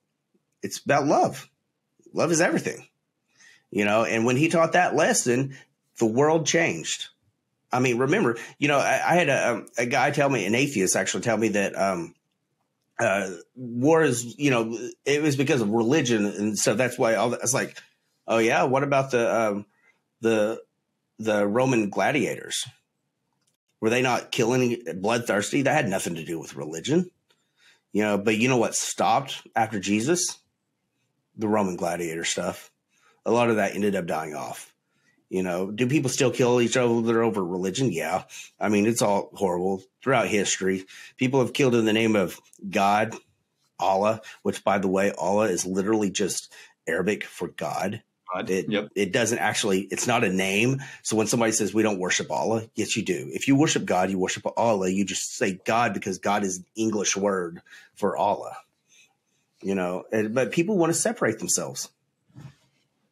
it's about love. Love is everything. And when he taught that lesson, the world changed. I mean, remember, I had a guy tell me, an atheist actually tell me that war is, it was because of religion. And so that's why I was like, oh, yeah, what about the Roman gladiators? Were they not killing bloodthirsty? That had nothing to do with religion. But you know what stopped after Jesus? The Roman gladiator stuff. A lot of that ended up dying off. Do people still kill each other over religion? Yeah. I mean, it's all horrible throughout history. People have killed in the name of God, Allah, which, by the way, Allah is literally just Arabic for God. It doesn't actually, it's not a name. So when somebody says we don't worship Allah, yes, you do. If you worship God, you worship Allah. You just say God because God is an English word for Allah. But people want to separate themselves.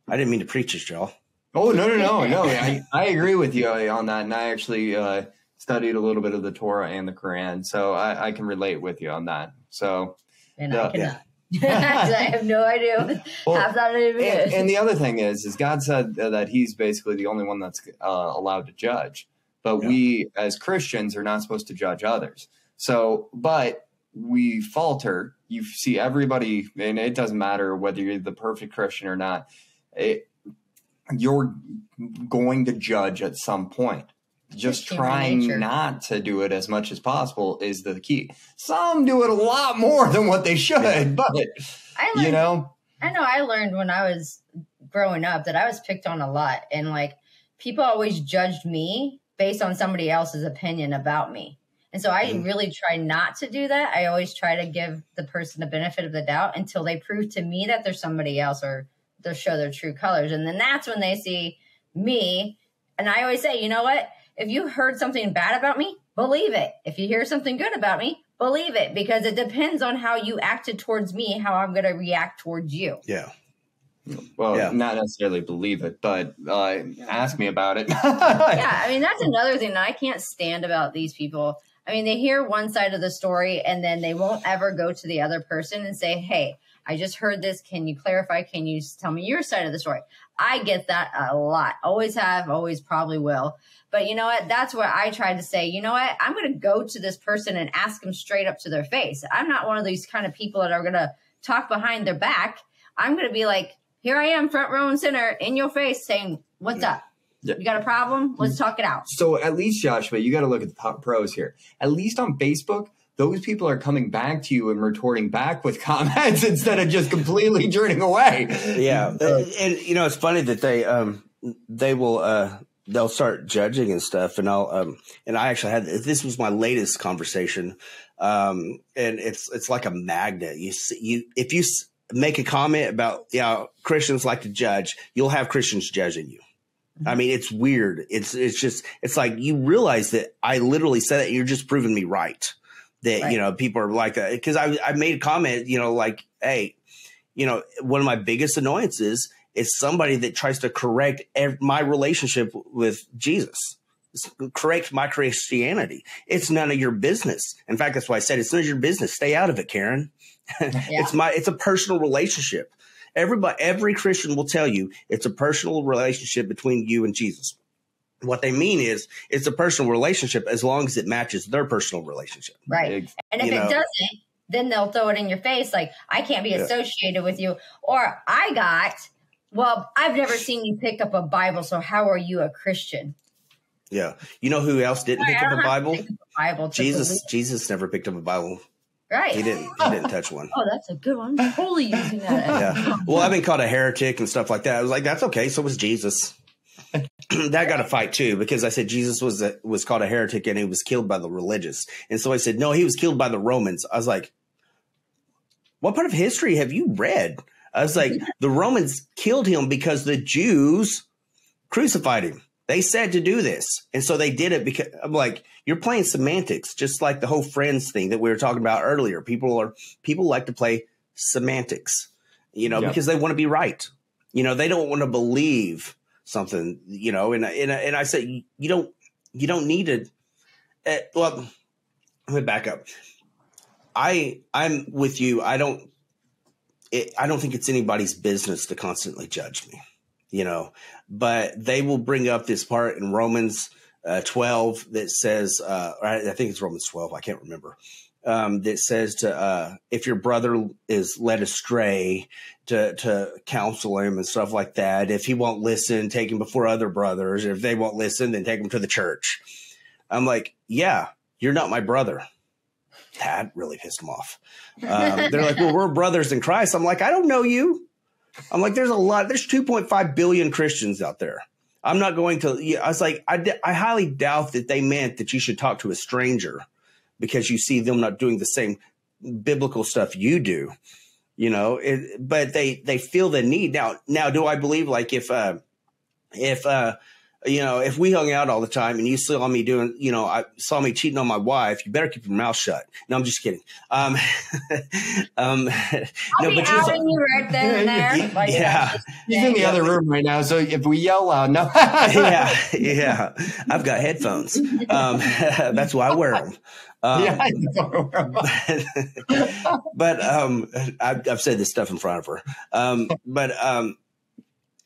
I didn't mean to preach this, y'all. Oh, no. I agree with you on that. And I actually studied a little bit of the Torah and the Quran. So I can relate with you on that. So, and I cannot. I have no idea half that even is. And the other thing is God said that he's basically the only one that's allowed to judge. But we as Christians are not supposed to judge others. So, but we falter. You see everybody, and it doesn't matter whether you're the perfect Christian or not. You're going to judge at some point. Just trying not to do it as much as possible is the key. Some do it a lot more than what they should, but I know I learned when I was growing up that I was picked on a lot, and people always judged me based on somebody else's opinion about me. And so I really try not to do that. I always try to give the person the benefit of the doubt until they prove to me that there's somebody else, or they'll show their true colors. And then that's when they see me. And I always say, you know what? If you heard something bad about me, believe it. If you hear something good about me, believe it, because it depends on how you acted towards me, how I'm going to react towards you. Yeah. Well, not necessarily believe it, but ask me about it. I mean, that's another thing that I can't stand about these people. I mean, they hear one side of the story and then they won't ever go to the other person and say, hey, I just heard this. Can you clarify? Can you tell me your side of the story? I get that a lot. Always have, always probably will. But you know what? That's what I tried to say. You know what? I'm going to go to this person and ask them straight up to their face. I'm not one of these kind of people that are going to talk behind their back. I'm going to be like, here I am, front row and center, in your face, saying, "What's up? You got a problem? Let's talk it out." So at least, Joshua, you got to look at the pros here. At least on Facebook, those people are coming back to you and retorting back with comments instead of just completely turning away. Yeah, and you know, it's funny that they will they'll start judging and stuff, and I actually had, this was my latest conversation, and it's like a magnet. If you make a comment about Christians like to judge, you'll have Christians judging you. I mean, it's weird. It's like you realize that I literally said it, and you're just proving me right. That, you know, people are like that. Because I made a comment, you know, like, hey, you know, one of my biggest annoyances is somebody that tries to correct my relationship with Jesus, correct my Christianity. It's none of your business. In fact, that's why I said it's none of your business. Stay out of it, Karen. It's a personal relationship. Every Christian will tell you it's a personal relationship between you and Jesus. What they mean is it's a personal relationship as long as it matches their personal relationship. Right. And if it doesn't, then they'll throw it in your face. Like, I can't be associated with you. Or I've never seen you pick up a Bible. So how are you a Christian? Yeah. You know who else didn't pick up a Bible? Jesus never picked up a Bible. Right. He didn't touch one. Oh, that's a good one. I'm totally using that. Yeah. Well, I've been called a heretic and stuff like that. I was like, that's okay. So was Jesus. That got a fight too, because I said Jesus was called a heretic and he was killed by the religious. And so I said, no, he was killed by the Romans. I was like, what part of history have you read? I was like, the Romans killed him because the Jews crucified him. They said to do this. And so they did it because I'm like, you're playing semantics, just like the whole Friends thing that we were talking about earlier. People like to play semantics, you know, because they want to be right. You know, they don't want to believe something, you know, and I said, you don't need to, well, let me back up. I'm with you. I don't think it's anybody's business to constantly judge me, you know, but they will bring up this part in Romans 12 that says, I think it's Romans 12. I can't remember. That says if your brother is led astray, to counsel him and stuff like that. If he won't listen, take him before other brothers. If they won't listen, then take him to the church. I'm like, yeah, you're not my brother. That really pissed them off. They're like, well, we're brothers in Christ. I'm like, I don't know you. I'm like, there's 2.5 billion Christians out there. I'm not going to, I was like, I highly doubt that they meant that you should talk to a stranger because you see them not doing the same biblical stuff you do, you know, but they feel the need. Now, do I believe like if we hung out all the time and you saw me doing, you know, I saw me cheating on my wife, you better keep your mouth shut. No, I'm just kidding. I'll be outing you right then and there. Like, he's in the other room right now. So if we yell loud, no. yeah. I've got headphones. That's why I wear them. But I've said this stuff in front of her.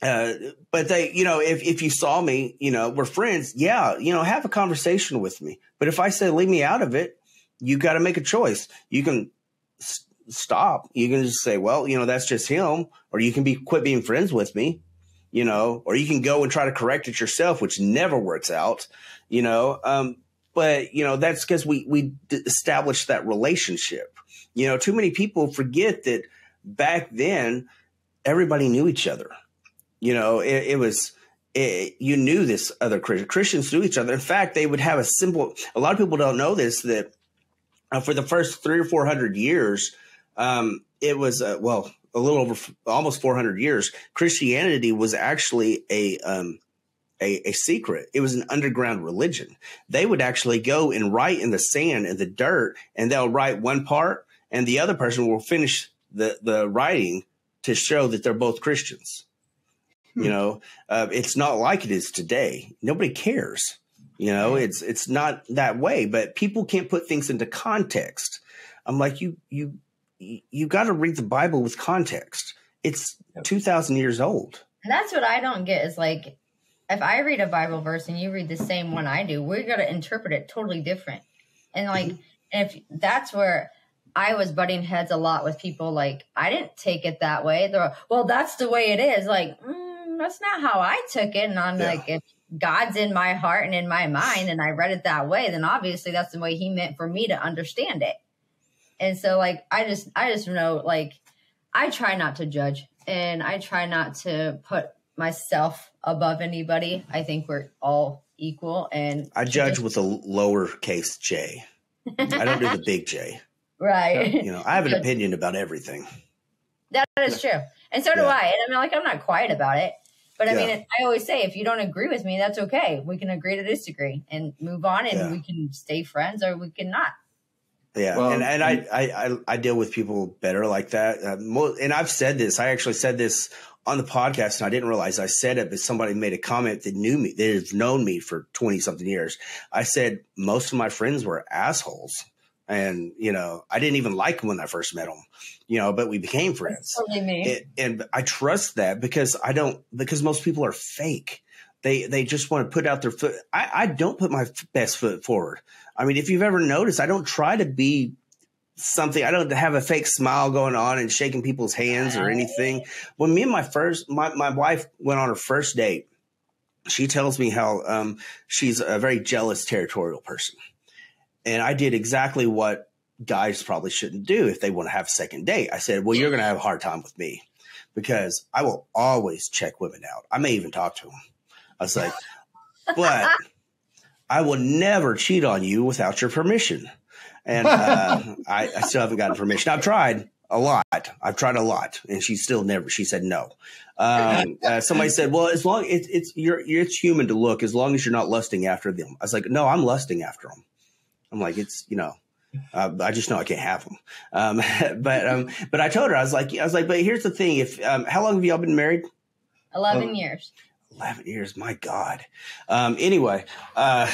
But they, you know, if you saw me, you know, we're friends. Yeah. You know, have a conversation with me. But if I say, leave me out of it, you got to make a choice. You can stop. You can just say, well, you know, that's just him, or you can quit being friends with me, you know, or you can go and try to correct it yourself, which never works out, you know. But, you know, that's because we established that relationship. You know, too many people forget that back then, everybody knew each other. You know, you knew this other Christians knew each other. In fact, they would have a lot of people don't know this, that for the first 300 or 400 years, it was, a little over almost 400 years, Christianity was actually a secret. It was an underground religion. They would actually go and write in the sand and the dirt, and they'll write one part and the other person will finish the writing to show that they're both Christians. You know, it's not like it is today. Nobody cares. You know, it's not that way, but people can't put things into context. I'm like, you got to read the Bible with context. It's 2,000 years old. And that's what I don't get is like, if I read a Bible verse and you read the same one I do, we're going to interpret it totally different. And like, if that's where I was butting heads a lot with people. Like, I didn't take it that way. They're, well, that's the way it is. Like, that's not how I took it. And I'm like, if God's in my heart and in my mind, and I read it that way, then obviously that's the way he meant for me to understand it. And so, like, I just know, like, I try not to judge, and I try not to put myself above anybody. I think we're all equal. And I judge with a lowercase J. I don't do the big J. Right. You know, I have an opinion about everything. That is true. And so do I. And I mean, like, I'm not quiet about it. But I mean, I always say, if you don't agree with me, that's okay. We can agree to disagree and move on, and we can stay friends, or we can not. Yeah. Well, and I deal with people better like that. And I've said this. I actually said this on the podcast, and I didn't realize I said it, but somebody made a comment that knew me, that has known me for 20 something years. I said, most of my friends were assholes. And, you know, I didn't even like them when I first met them, you know, but we became friends. That's totally me. And I trust that because because most people are fake. They just want to put out their foot. I don't put my best foot forward. I mean, if you've ever noticed, I don't try to be something. I don't have a fake smile going on and shaking people's hands or anything. When me and my wife went on her first date, she tells me how she's a very jealous, territorial person. And I did exactly what guys probably shouldn't do if they want to have a second date. I said, well, you're going to have a hard time with me because I will always check women out. I may even talk to them. I was like, but I will never cheat on you without your permission. And I still haven't gotten permission. I've tried a lot. And she said no. Somebody said, well, as long it's human to look, as long as you're not lusting after them. I was like, no, I'm lusting after them. I'm like, it's, you know, I just know I can't have them. But I told her, I was like, but here's the thing. How long have y'all been married? 11 years. 11 years. My God. Anyway, I'm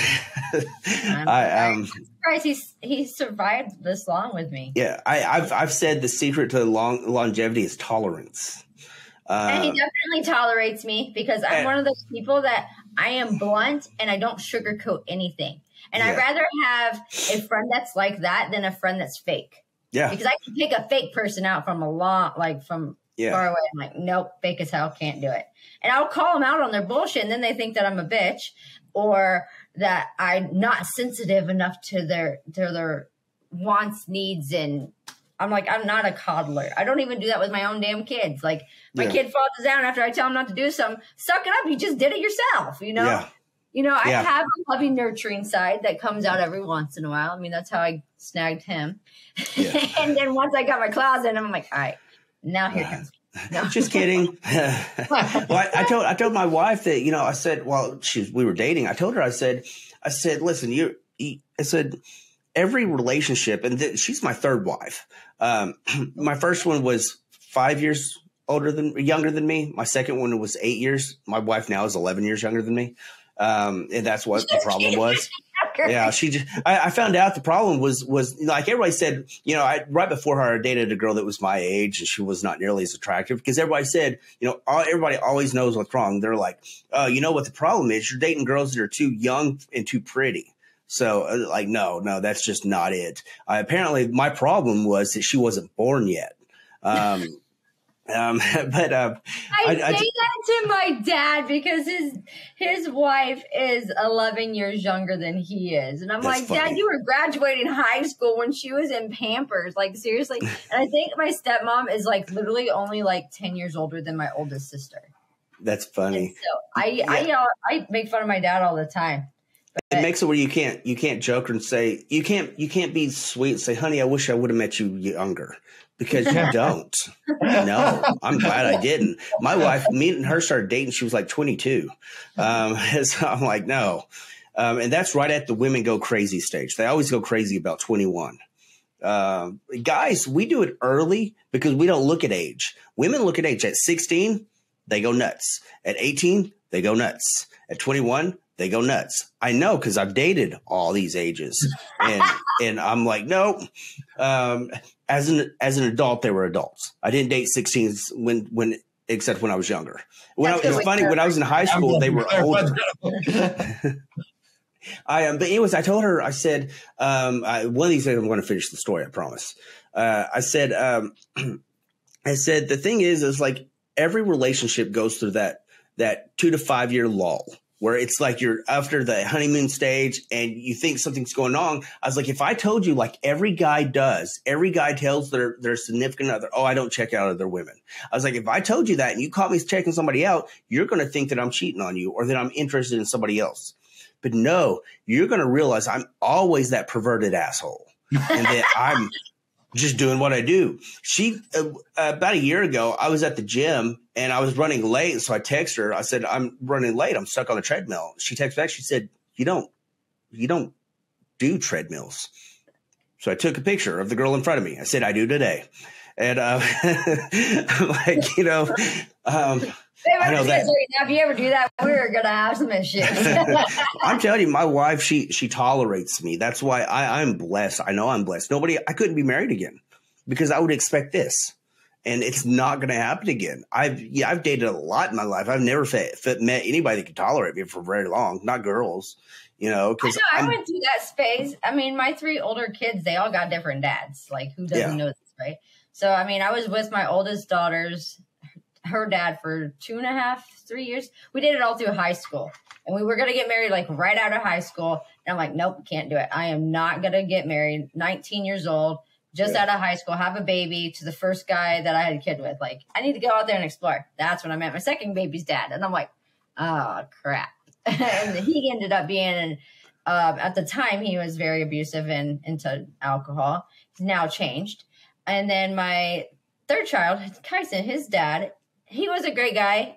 surprised he survived this long with me. Yeah. I've said the secret to longevity is tolerance. And he definitely tolerates me because I'm one of those people that I am blunt and I don't sugarcoat anything. And I'd rather have a friend that's like that than a friend that's fake. Yeah. Because I can pick a fake person out from far away. I'm like, nope, fake as hell, can't do it. And I'll call them out on their bullshit, and then they think that I'm a bitch or that I'm not sensitive enough to their wants, needs, and I'm like, I'm not a coddler. I don't even do that with my own damn kids. Like, my kid falls down after I tell him not to do something. Suck it up. You just did it yourself, you know? Yeah. You know, I have a loving, nurturing side that comes out every once in a while. I mean, that's how I snagged him. Yeah. And then once I got my claws in, I'm like, all right, now here comes. No. Just kidding. Well, I told my wife that, you know, I said, well, we were dating. I told her, I said, listen, I said, every relationship, and she's my third wife. My first one was 5 years younger than me. My second one was 8 years. My wife now is 11 years younger than me. And that's what the problem was. Yeah, I found out the problem was like everybody said, you know, right before her, I dated a girl that was my age and she was not nearly as attractive because everybody said, you know, everybody always knows what's wrong. They're like, oh, you know what the problem is? You're dating girls that are too young and too pretty. So like, no, that's just not it. Apparently my problem was that she wasn't born yet. I say that to my dad because his wife is 11 years younger than he is. And I'm like, funny. Dad, you were graduating high school when she was in Pampers. Like, seriously. And I think my stepmom is like literally only like 10 years older than my oldest sister. That's funny. And so I make fun of my dad all the time. It makes it where you can't joke and say, you can't be sweet and say, honey, I wish I would have met you younger. Because you don't. No, I'm glad I didn't. My wife, me and her started dating. She was like 22. So I'm like, no. And that's right at the women go crazy stage. They always go crazy about 21. Guys, we do it early because we don't look at age. Women look at age. At 16, they go nuts. At 18, they go nuts. At 21, they go nuts. I know because I've dated all these ages. And I'm like, no. As an adult, they were adults. I didn't date 16s except when I was younger. It's funny, when I was in high school, they were older. But anyways, I told her, I said, one of these days I'm going to finish the story. I promise. I said, the thing is like every relationship goes through that 2 to 5 year lull where it's like you're after the honeymoon stage and you think something's going on. I was like, if I told you like every guy tells their significant other, oh, I don't check out other women. I was like, if I told you that and you caught me checking somebody out, you're going to think that I'm cheating on you or that I'm interested in somebody else. But no, you're going to realize I'm always that perverted asshole and that I'm just doing what I do. She, about a year ago, I was at the gym and I was running late. So I texted her. I said, I'm running late. I'm stuck on the treadmill. She texted back. She said, you don't do treadmills. So I took a picture of the girl in front of me. I said, I do today. And I'm like, I know that. Now, if you ever do that, we're going to have some issues. I'm telling you, my wife, she tolerates me. That's why I'm blessed. I know I'm blessed. I couldn't be married again because I would expect this. And it's not going to happen again. I've dated a lot in my life. I've never met anybody that could tolerate me for very long. Not girls, because I went through that space. I mean, my 3 older kids, they all got different dads. Like, who doesn't know this, right? So, I mean, I was with my oldest daughter's her dad for 2.5, 3 years. We did it all through high school. And we were going to get married like right out of high school. And I'm like, nope, can't do it. I am not going to get married. 19 years old, just out of high school, have a baby to the first guy that I had a kid with. Like, I need to go out there and explore. That's when I met my second baby's dad. And I'm like, oh, crap. And he ended up being, at the time, he was very abusive and into alcohol. He's now changed. And then my third child, Kyson, his dad, he was a great guy.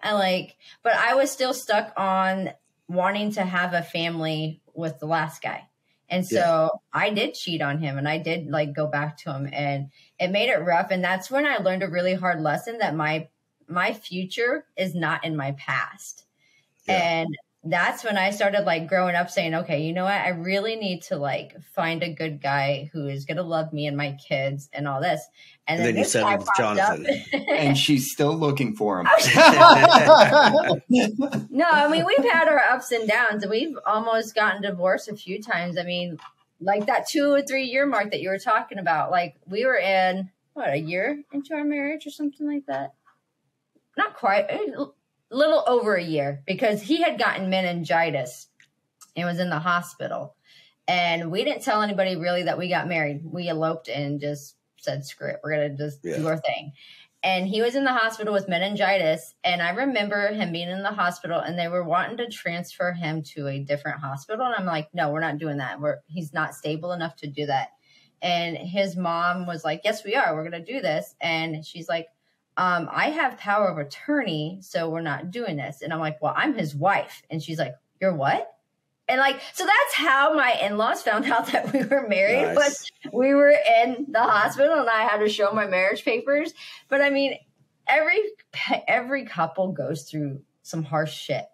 But I was still stuck on wanting to have a family with the last guy. And so I did cheat on him and I did go back to him and it made it rough. And that's when I learned a really hard lesson that my future is not in my past. Yeah. And that's when I started growing up saying, okay, you know what? I really need to find a good guy who is going to love me and my kids and all this. And then you settled with Jonathan. And she's still looking for him. No, I mean, we've had our ups and downs and we've almost gotten divorced a few times. I mean, that 2 or 3 year mark that you were talking about, we were in, a year into our marriage or something like that? Not quite. Little over a year because he had gotten meningitis and was in the hospital. And we didn't tell anybody really that we got married. We eloped and just said, screw it. We're going to just do our thing. And he was in the hospital with meningitis. And I remember him being in the hospital and they were wanting to transfer him to a different hospital. And I'm like, no, we're not doing that. He's not stable enough to do that. And his mom was like, yes, we are. We're going to do this. And she's like, I have power of attorney, so we're not doing this. And I'm like, well, I'm his wife. And she's like, you're what? And so that's how my in-laws found out that we were married. Nice. But we were in the hospital and I had to show my marriage papers. But I mean, every couple goes through some harsh shit.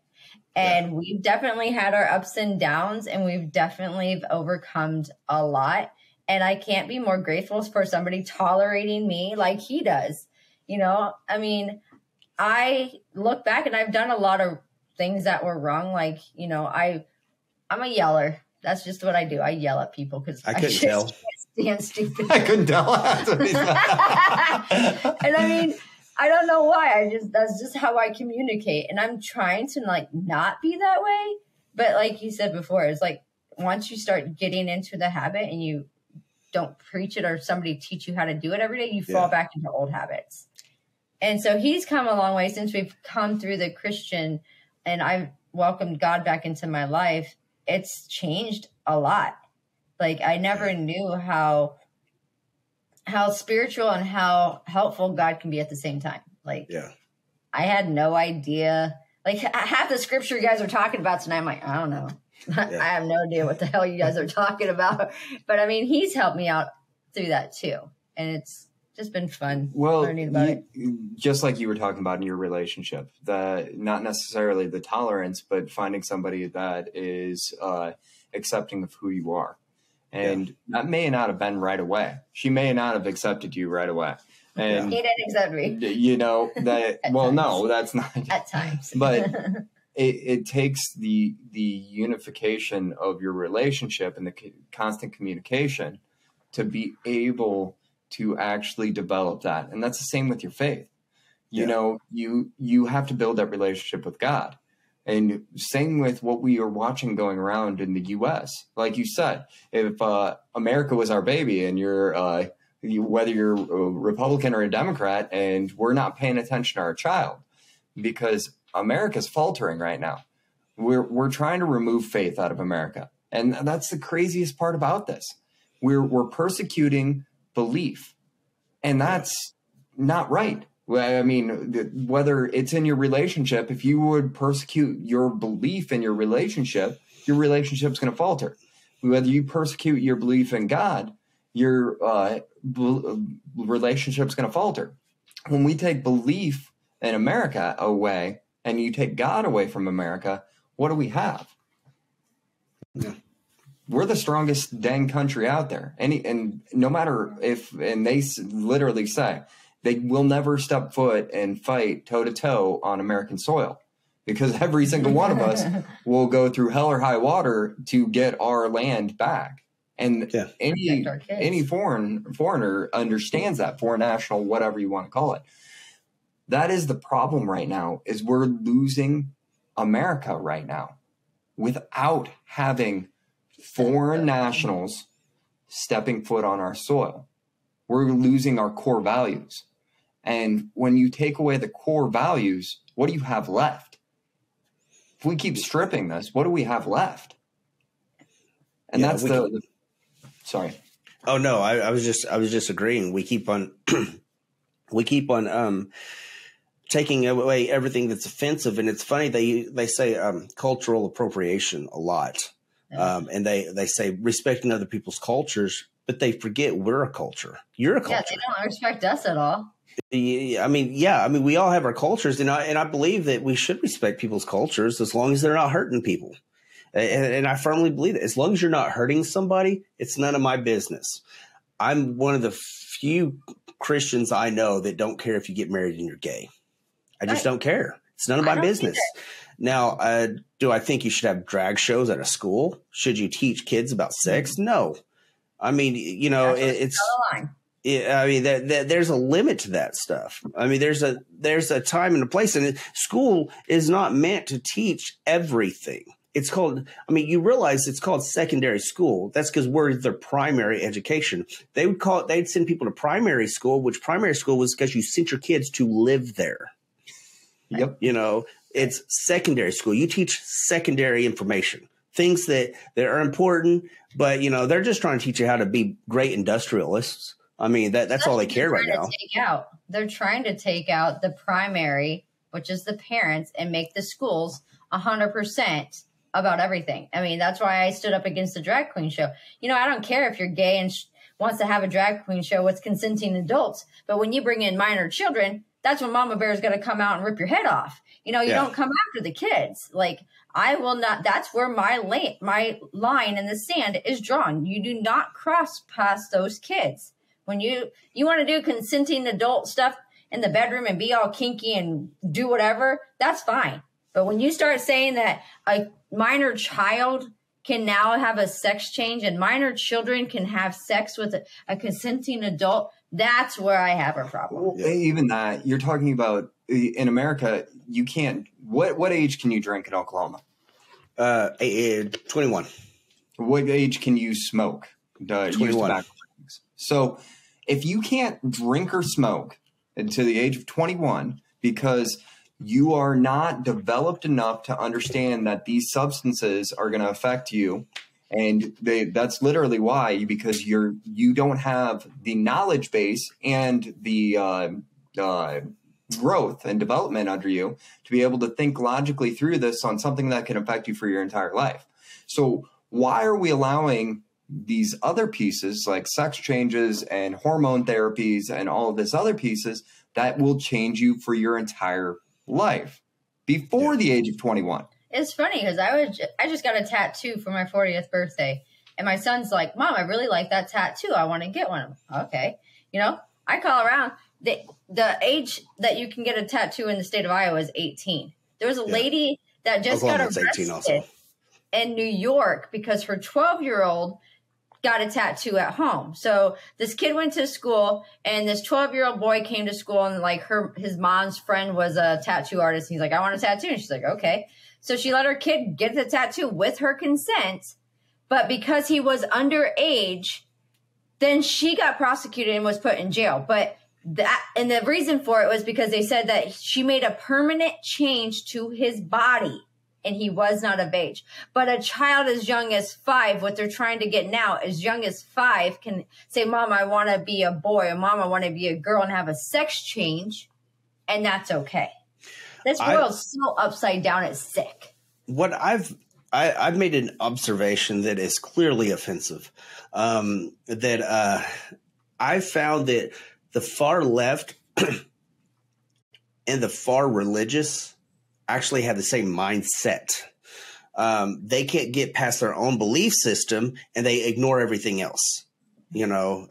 And we've definitely had our ups and downs and we've definitely overcome a lot. And I can't be more grateful for somebody tolerating me like he does. I mean, I look back and I've done a lot of things that were wrong. I'm a yeller. That's just what I do. I yell at people because I couldn't tell. Stand stupid. I couldn't tell. And I mean, I don't know why. That's just how I communicate. And I'm trying to not be that way. But like you said before, it's once you start getting into the habit and you don't preach it or somebody teach you how to do it every day, you fall back into old habits. And so he's come a long way since we've come through the Christian and I've welcomed God back into my life. It's changed a lot. I never knew how spiritual and how helpful God can be at the same time. I had no idea. Half the scripture you guys are talking about tonight, I'm like, I don't know. I have no idea what the hell you guys are talking about. But I mean, he's helped me out through that too. And it's just been fun learning about it. Just like you were talking about in your relationship, not necessarily the tolerance, but finding somebody that is accepting of who you are. And that may not have been right away. She may not have accepted you right away. And he didn't accept me. That well, no, that's not at times. But it takes the unification of your relationship and the constant communication to be able to actually develop that. And that's the same with your faith. You know, you have to build that relationship with God. And same with what we are watching going around in the U.S. Like you said, if America was our baby and you're whether you're a Republican or a Democrat, and we're not paying attention to our child, because America's faltering right now. We're trying to remove faith out of America. And that's the craziest part about this. We're persecuting belief, and that's not right. I mean, whether it's in your relationship, if you would persecute your belief in your relationship's going to falter. Whether you persecute your belief in God, your relationship's going to falter. When we take belief in America away and you take God away from America, what do we have? Yeah. We're the strongest dang country out there. And no matter and they literally say, they will never step foot and fight toe-to-toe on American soil, because every single one of us will go through hell or high water to get our land back. And any foreigner understands that, foreign national, whatever you want to call it. That is the problem right now, is we're losing America right now without having foreign nationals stepping foot on our soil. We're losing our core values. And when you take away the core values, what do you have left? If we keep stripping this, what do we have left? And that's sorry. Oh no, I was just agreeing. We keep on taking away everything that's offensive. And it's funny, they say cultural appropriation a lot. And they say respecting other people's cultures, but they forget we're a culture. You're a culture. Yeah, they don't respect us at all. I mean, we all have our cultures, and I believe that we should respect people's cultures as long as they're not hurting people. And I firmly believe that as long as you're not hurting somebody, it's none of my business. I'm one of the few Christians I know that don't care if you get married and you're gay. I just don't care. It's none of my business. Now, do I think you should have drag shows at a school? Should you teach kids about sex? No. I mean, you know, there's a limit to that stuff. I mean, there's a time and a place, and school is not meant to teach everything. It's called, I mean, you realize it's called secondary school. That's because we're their primary education. They'd send people to primary school, which primary school was because you sent your kids to live there. Yep. You know, it's secondary school. You teach secondary information, things that are important, but, you know, they're just trying to teach you how to be great industrialists. I mean, that's all they care right now. They're trying to take out the primary, which is the parents, and make the schools 100% about everything. I mean, that's why I stood up against the drag queen show. You know, I don't care if you're gay and wants to have a drag queen show with consenting adults, but when you bring in minor children, that's when Mama Bear is going to come out and rip your head off. You know, you don't come after the kids. Like, I will not. That's where my line in the sand is drawn. You do not cross past those kids. When you want to do consenting adult stuff in the bedroom and be all kinky and do whatever, that's fine. But when you start saying that a minor child can now have a sex change and minor children can have sex with a consenting adult, that's where I have a problem. Well, even that, you're talking about in America, you can't. What age can you drink in Oklahoma? 21. What age can you smoke? 21. So if you can't drink or smoke until the age of 21 because you are not developed enough to understand that these substances are going to affect you, and that's literally why, because you don't have the knowledge base and the growth and development under you to be able to think logically through this on something that can affect you for your entire life. So why are we allowing these other pieces like sex changes and hormone therapies and all of this other pieces that will change you for your entire life before the age of 21? It's funny because I just got a tattoo for my 40th birthday, and my son's like, "Mom, I really like that tattoo. I want to get one." Okay, you know, I call around. The age that you can get a tattoo in the state of Iowa is 18. There was a lady that just got arrested in New York because her 12-year-old got a tattoo at home. So this kid went to school, and this 12-year-old boy came to school, and like his mom's friend was a tattoo artist. He's like, I want a tattoo. And she's like, okay. So she let her kid get the tattoo with her consent. But because he was underage, then she got prosecuted and was put in jail. But and the reason for it was because they said that she made a permanent change to his body and he was not of age. But a child as young as 5, what they're trying to get now, as young as 5, can say, Mom, I want to be a boy, or Mom, I want to be a girl, and have a sex change, and that's okay. This world's so upside down, it's sick. What I've made an observation that is clearly offensive. That I found that the far left and the far religious actually have the same mindset. They can't get past their own belief system and they ignore everything else. You know,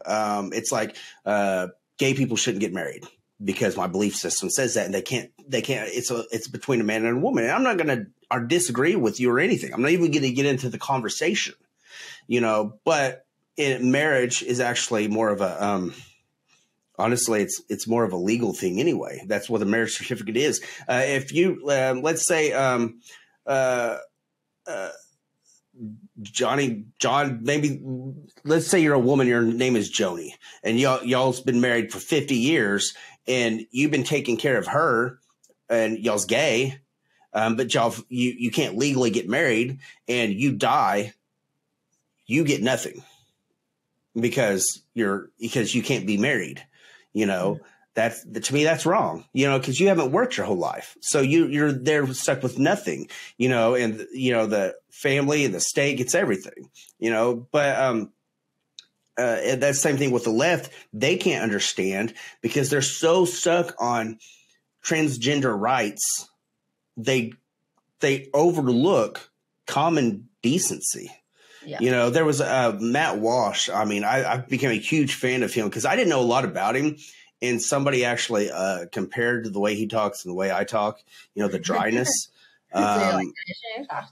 it's like gay people shouldn't get married because my belief system says that, and they can't, it's between a man and a woman. And I'm not going to disagree with you or anything. I'm not even going to get into the conversation, you know, but marriage is actually more of a, honestly, it's more of a legal thing anyway. That's what a marriage certificate is. If you, let's say, John, maybe let's say you're a woman, your name is Joni, and y'all's been married for 50 years and you've been taking care of her, and y'all's gay, but you can't legally get married, and you die, you get nothing because you can't be married. You know, to me, that's wrong, you know, because you haven't worked your whole life. So you're there stuck with nothing, you know, and, you know, the family and the state gets everything, you know, but and that's the same thing with the left. They can't understand because they're so stuck on transgender rights. They overlook common decency. Yeah. You know, there was Matt Walsh. I mean, I became a huge fan of him because I didn't know a lot about him. And somebody actually compared the way he talks and the way I talk, you know, the dryness. And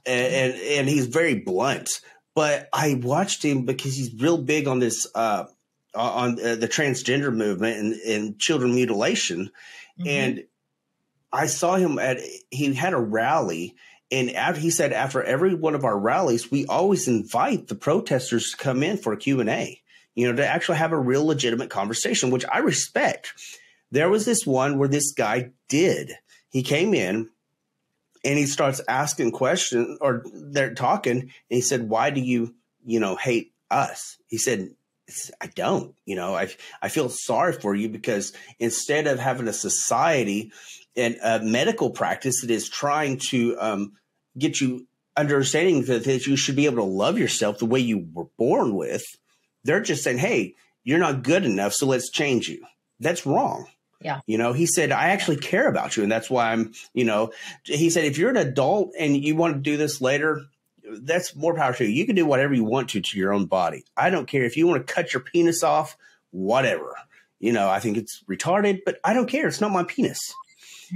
he's very blunt. But I watched him because he's real big on this on the transgender movement and children mutilation. Mm-hmm. And I saw him he had a rally. And he said, after every one of our rallies, we always invite the protesters to come in for a Q&A, you know, to actually have a real legitimate conversation, which I respect. There was this one where this guy he came in and he starts asking questions, or they're talking, and he said, why do you hate us? He said, I don't, you know, I feel sorry for you because instead of having a society and a medical practice that is trying to get you understanding that you should be able to love yourself the way you were born with, they're just saying, hey, you're not good enough, so let's change you. That's wrong. Yeah. You know, he said, I actually care about you. And that's why he said, if you're an adult and you want to do this later, that's more power to you. You can do whatever you want to your own body. I don't care if you want to cut your penis off, whatever. You know, I think it's retarded, but I don't care. It's not my penis.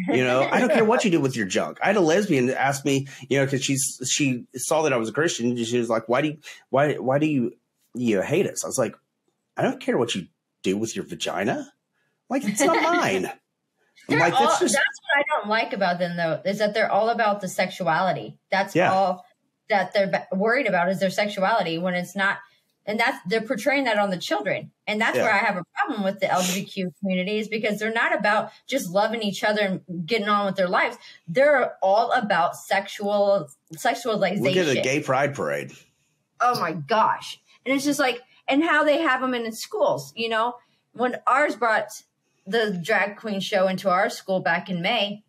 You know, I don't care what you do with your junk. I had a lesbian that asked me, you know, because she saw that I was a Christian. And she was like, why do you hate us? I was like, I don't care what you do with your vagina. Like, it's not mine. That's what I don't like about them, though, is that they're all about the sexuality. That's all that they're worried about is their sexuality, when it's not. And they're portraying that on the children. And that's where I have a problem with the LGBTQ community, is because they're not about just loving each other and getting on with their lives. They're all about sexualization. Look at the gay pride parade. Oh my gosh. And it's just like, and how they have them in schools, you know, when ours brought the drag queen show into our school back in May,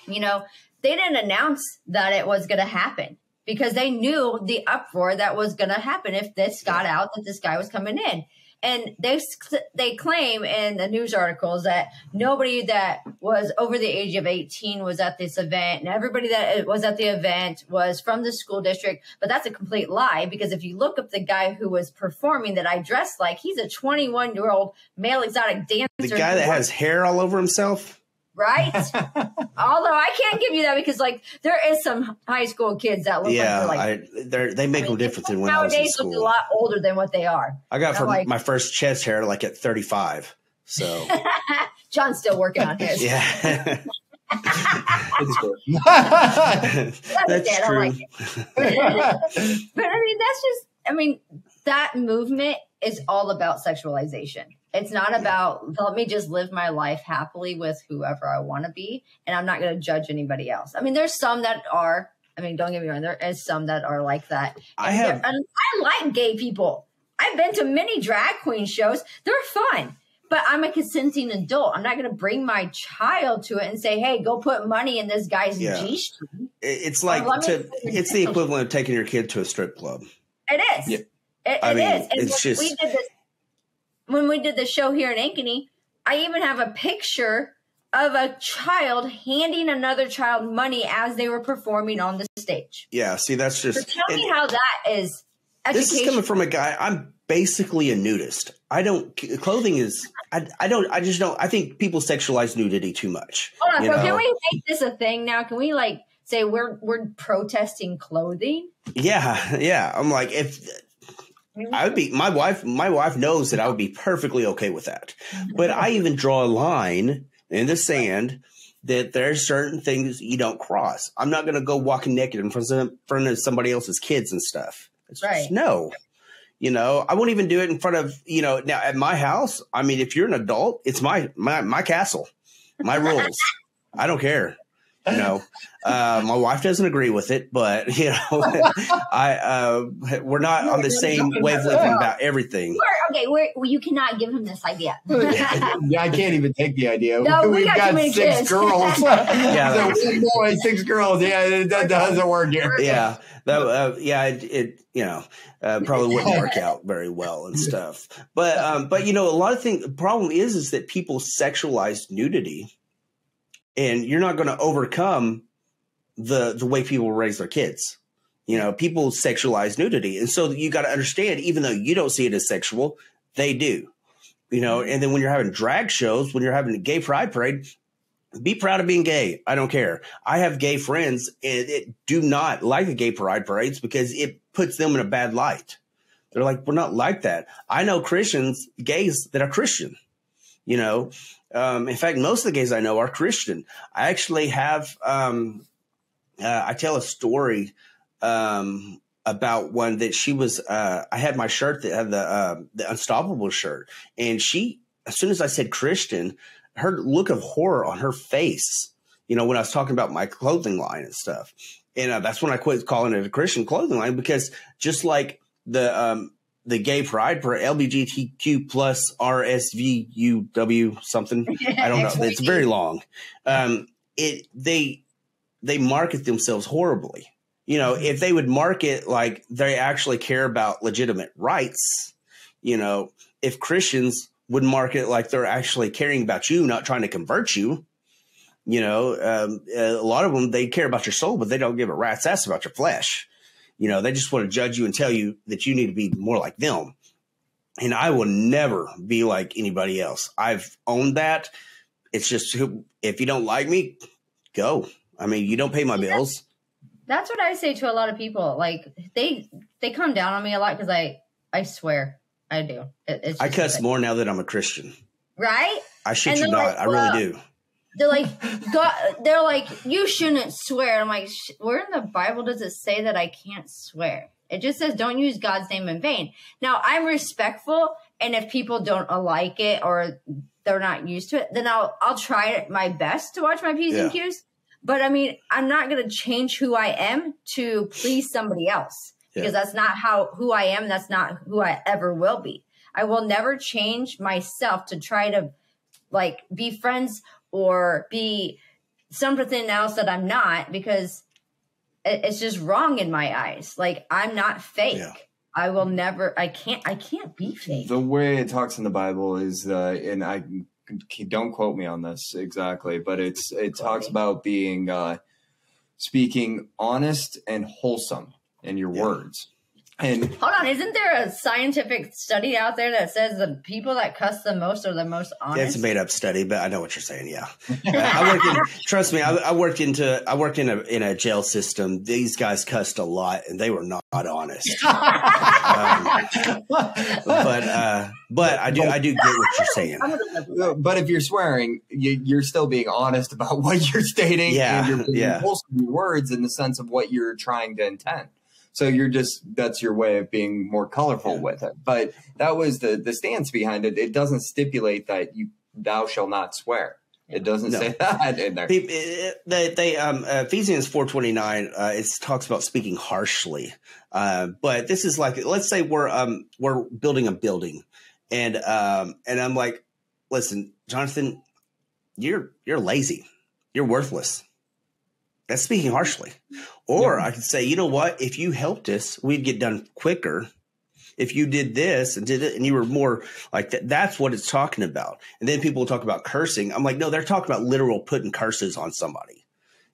you know, they didn't announce that it was going to happen, because they knew the uproar that was going to happen if this got out that this guy was coming in. And they claim in the news articles that nobody that was over the age of 18 was at this event, and everybody that was at the event was from the school district. But that's a complete lie, because if you look up the guy who was performing that I dressed like, he's a 21-year-old male exotic dancer. The guy that has hair all over himself? right? Although I can't give you that because, like, there is some high school kids that look like they make no difference in when I was in school. Nowadays, look a lot older than what they are. I got my first chest hair like at 35. So John's still working on his. Yeah. It's good. That's true. But I mean, that's just, I mean, that movement is all about sexualization. It's not about, let me just live my life happily with whoever I want to be, and I'm not going to judge anybody else. I mean, there's some that are, I mean, don't get me wrong, there is some that are like that. And I like gay people. I've been to many drag queen shows. They're fun. But I'm a consenting adult. I'm not going to bring my child to it and say, hey, go put money in this guy's G-string. It's like, it's the equivalent of taking your kid to a strip club. It is. Yeah. It is. And it's just, when we did the show here in Ankeny, I even have a picture of a child handing another child money as they were performing on the stage. Yeah. See, that's just. So tell me how that is education. This is coming from a guy. I'm basically a nudist. Clothing is, I just don't, I think people sexualize nudity too much. Hold on. So can we make this a thing now? Can we like say we're protesting clothing? Yeah. Yeah. I'm like, I would be, my wife knows that I would be perfectly okay with that. But I even draw a line in the sand that there's certain things you don't cross. I'm not going to go walking naked in front of somebody else's kids and stuff. It's just, no. You know, I won't even do it in front of, now at my house. I mean, if you're an adult, it's my castle, my rules. I don't care. My wife doesn't agree with it, but we're not on the same wavelength about everything. You cannot give him this idea. Yeah, I can't even take the idea. No, We've got 6 girls. Yeah, so 1 boy, 6 girls. Yeah, that doesn't work here. Yeah, it probably wouldn't work out very well and stuff. But a lot of things. The problem is that people sexualize nudity. And you're not going to overcome the way people raise their kids. People sexualize nudity. And so you got to understand, even though you don't see it as sexual, they do. And then when you're having drag shows, when you're having a gay pride parade, be proud of being gay. I don't care. I have gay friends and do not like the gay pride parades because it puts them in a bad light. They're like, we're not like that. I know gays that are Christian, in fact, most of the gays I know are Christian. I actually have, I tell a story about one that she was, I had my shirt that had the Unstoppable shirt. And she, as soon as I said Christian, her look of horror on her face, when I was talking about my clothing line and stuff. And that's when I quit calling it a Christian clothing line, because just like the gay pride for LGBTQ plus RSVUW something. I don't know. It's very long. They market themselves horribly. If they would market like they actually care about legitimate rights, if Christians would market like they're actually caring about you, not trying to convert you, a lot of them, they care about your soul, but they don't give a rat's ass about your flesh. They just want to judge you and tell you that you need to be more like them. And I will never be like anybody else. I've owned that. It's just, if you don't like me, go. I mean, you don't pay my bills. That's what I say to a lot of people. Like they come down on me a lot because I swear I do. I cuss more now that I'm a Christian. Right? I shit you not. I really do. They're like, God, they're like, you shouldn't swear. I'm like, where in the Bible does it say that I can't swear? It just says don't use God's name in vain. Now, I'm respectful, and if people don't like it or they're not used to it, then I'll try my best to watch my P's and Q's. But I mean, I'm not going to change who I am to please somebody else, because that's not who I am. That's not who I ever will be. I will never change myself to try to like be friends or be something else that I'm not, because it's just wrong in my eyes. Like, I'm not fake. Yeah. I will never, I can't be fake. The way it talks in the Bible is, and I don't quote me on this exactly, but it talks about being, speaking honest and wholesome in your words. And hold on, isn't there a scientific study out there that says the people that cuss the most are the most honest? It's a made up study, but I know what you're saying. Yeah, trust me. I worked in a jail system. These guys cussed a lot, and they were not honest. But I do get what you're saying. But if you're swearing, you're still being honest about what you're stating. Yeah, and you're pulsing words in the sense of what you're trying to intend. So that's your way of being more colorful with it. But that was the stance behind it. It doesn't stipulate that thou shall not swear. It doesn't say that in there. Ephesians 4:29, it talks about speaking harshly. But this is like, let's say we're building a building, and I'm like, listen, Jonathan, you're lazy. You're worthless. That's speaking harshly. Or I could say, you know what? If you helped us, we'd get done quicker. If you did this and did it and you were more like that, that's what it's talking about. And then people will talk about cursing. I'm like, no, they're talking about literal putting curses on somebody.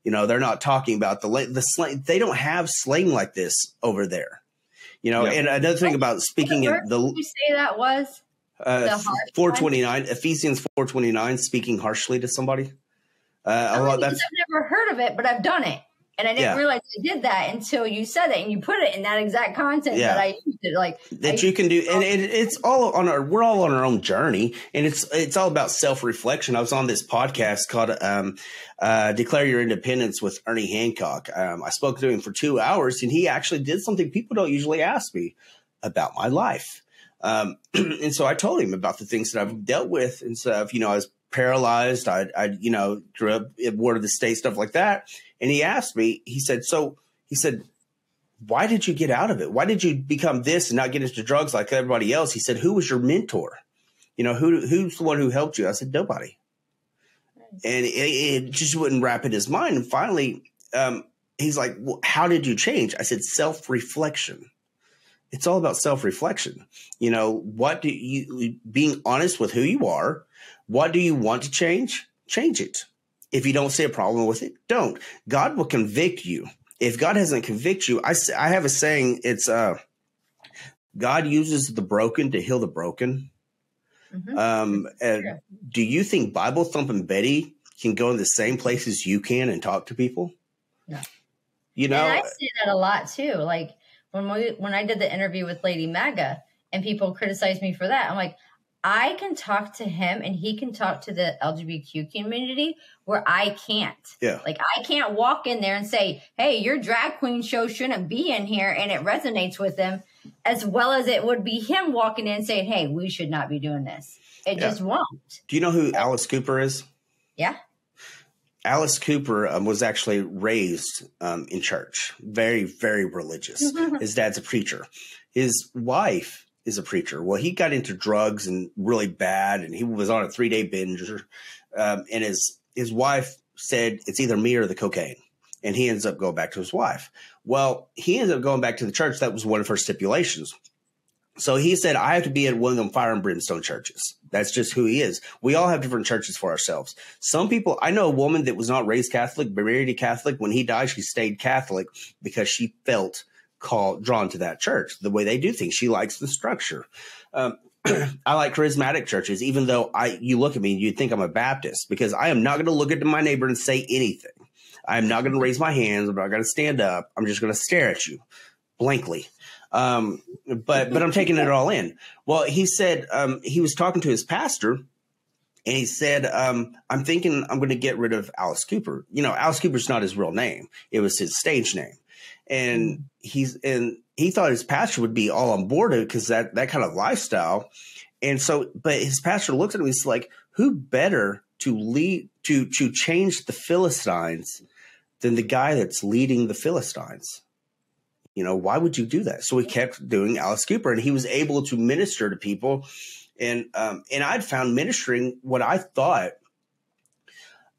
You know, they're not talking about the slang. They don't have slang like this over there. You know, and another thing about speaking in the. Did you say that was? 4:29, Ephesians 4:29, speaking harshly to somebody. I've never heard of it, but I've done it. And I didn't realize I did that until you said it and you put it in that exact content that I used it. Like that you can do. And it's all on we're all on our own journey, and it's all about self-reflection. I was on this podcast called Declare Your Independence with Ernie Hancock. I spoke to him for 2 hours, and he actually did something people don't usually ask me about my life. And so I told him about the things that I've dealt with and stuff. You know, I was paralyzed. I grew up in Ward of the State, stuff like that. And he asked me, he said, why did you get out of it? Why did you become this and not get into drugs like everybody else? He said, who was your mentor? You know, who's the one who helped you? I said, nobody. And it just wouldn't wrap in his mind. And finally, he's like, well, how did you change? I said, self-reflection. It's all about self-reflection. You know, being honest with who you are. What do you want to change? Change it. If you don't see a problem with it, don't. God will convict you. If God hasn't convicted you, I have a saying. It's God uses the broken to heal the broken. Mm-hmm. Do you think Bible thumping Betty can go in the same places you can and talk to people? No. You know, and I see that a lot too. Like when I did the interview with Lady Maga, and people criticize me for that, I'm like, I can talk to him and he can talk to the LGBTQ community where I can't. Yeah. Like I can't walk in there and say, hey, your drag queen show shouldn't be in here, and it resonates with them as well as it would be him walking in and saying, hey, we should not be doing this. It just won't. Do you know who Alice Cooper is? Yeah. Alice Cooper was actually raised in church. Very, very religious. His dad's a preacher. His wife is a preacher. Well, he got into drugs and really bad, and he was on a 3-day binge. And his wife said, it's either me or the cocaine. And he ends up going back to his wife. Well, he ends up going back to the church. That was one of her stipulations. So he said, I have to be at one of them fire and brimstone churches. That's just who he is. We all have different churches for ourselves. Some people, I know a woman that was not raised Catholic, but married a Catholic. When he died, she stayed Catholic because she felt drawn to that church, the way they do things. She likes the structure. I like charismatic churches, even though you look at me and you think I'm a Baptist, because I am not going to look at my neighbor and say anything. I'm not going to raise my hands. I'm not going to stand up. I'm just going to stare at you blankly. But I'm taking it all in. Well, he said he was talking to his pastor, and he said, I'm thinking I'm going to get rid of Alice Cooper. You know, Alice Cooper's not his real name. It was his stage name. And he thought his pastor would be all on board because that kind of lifestyle. And so, but his pastor looked at him, he's like, who better to lead to change the Philistines than the guy that's leading the Philistines? You know, why would you do that? So he kept doing Alice Cooper, and he was able to minister to people. And I'd found ministering what I thought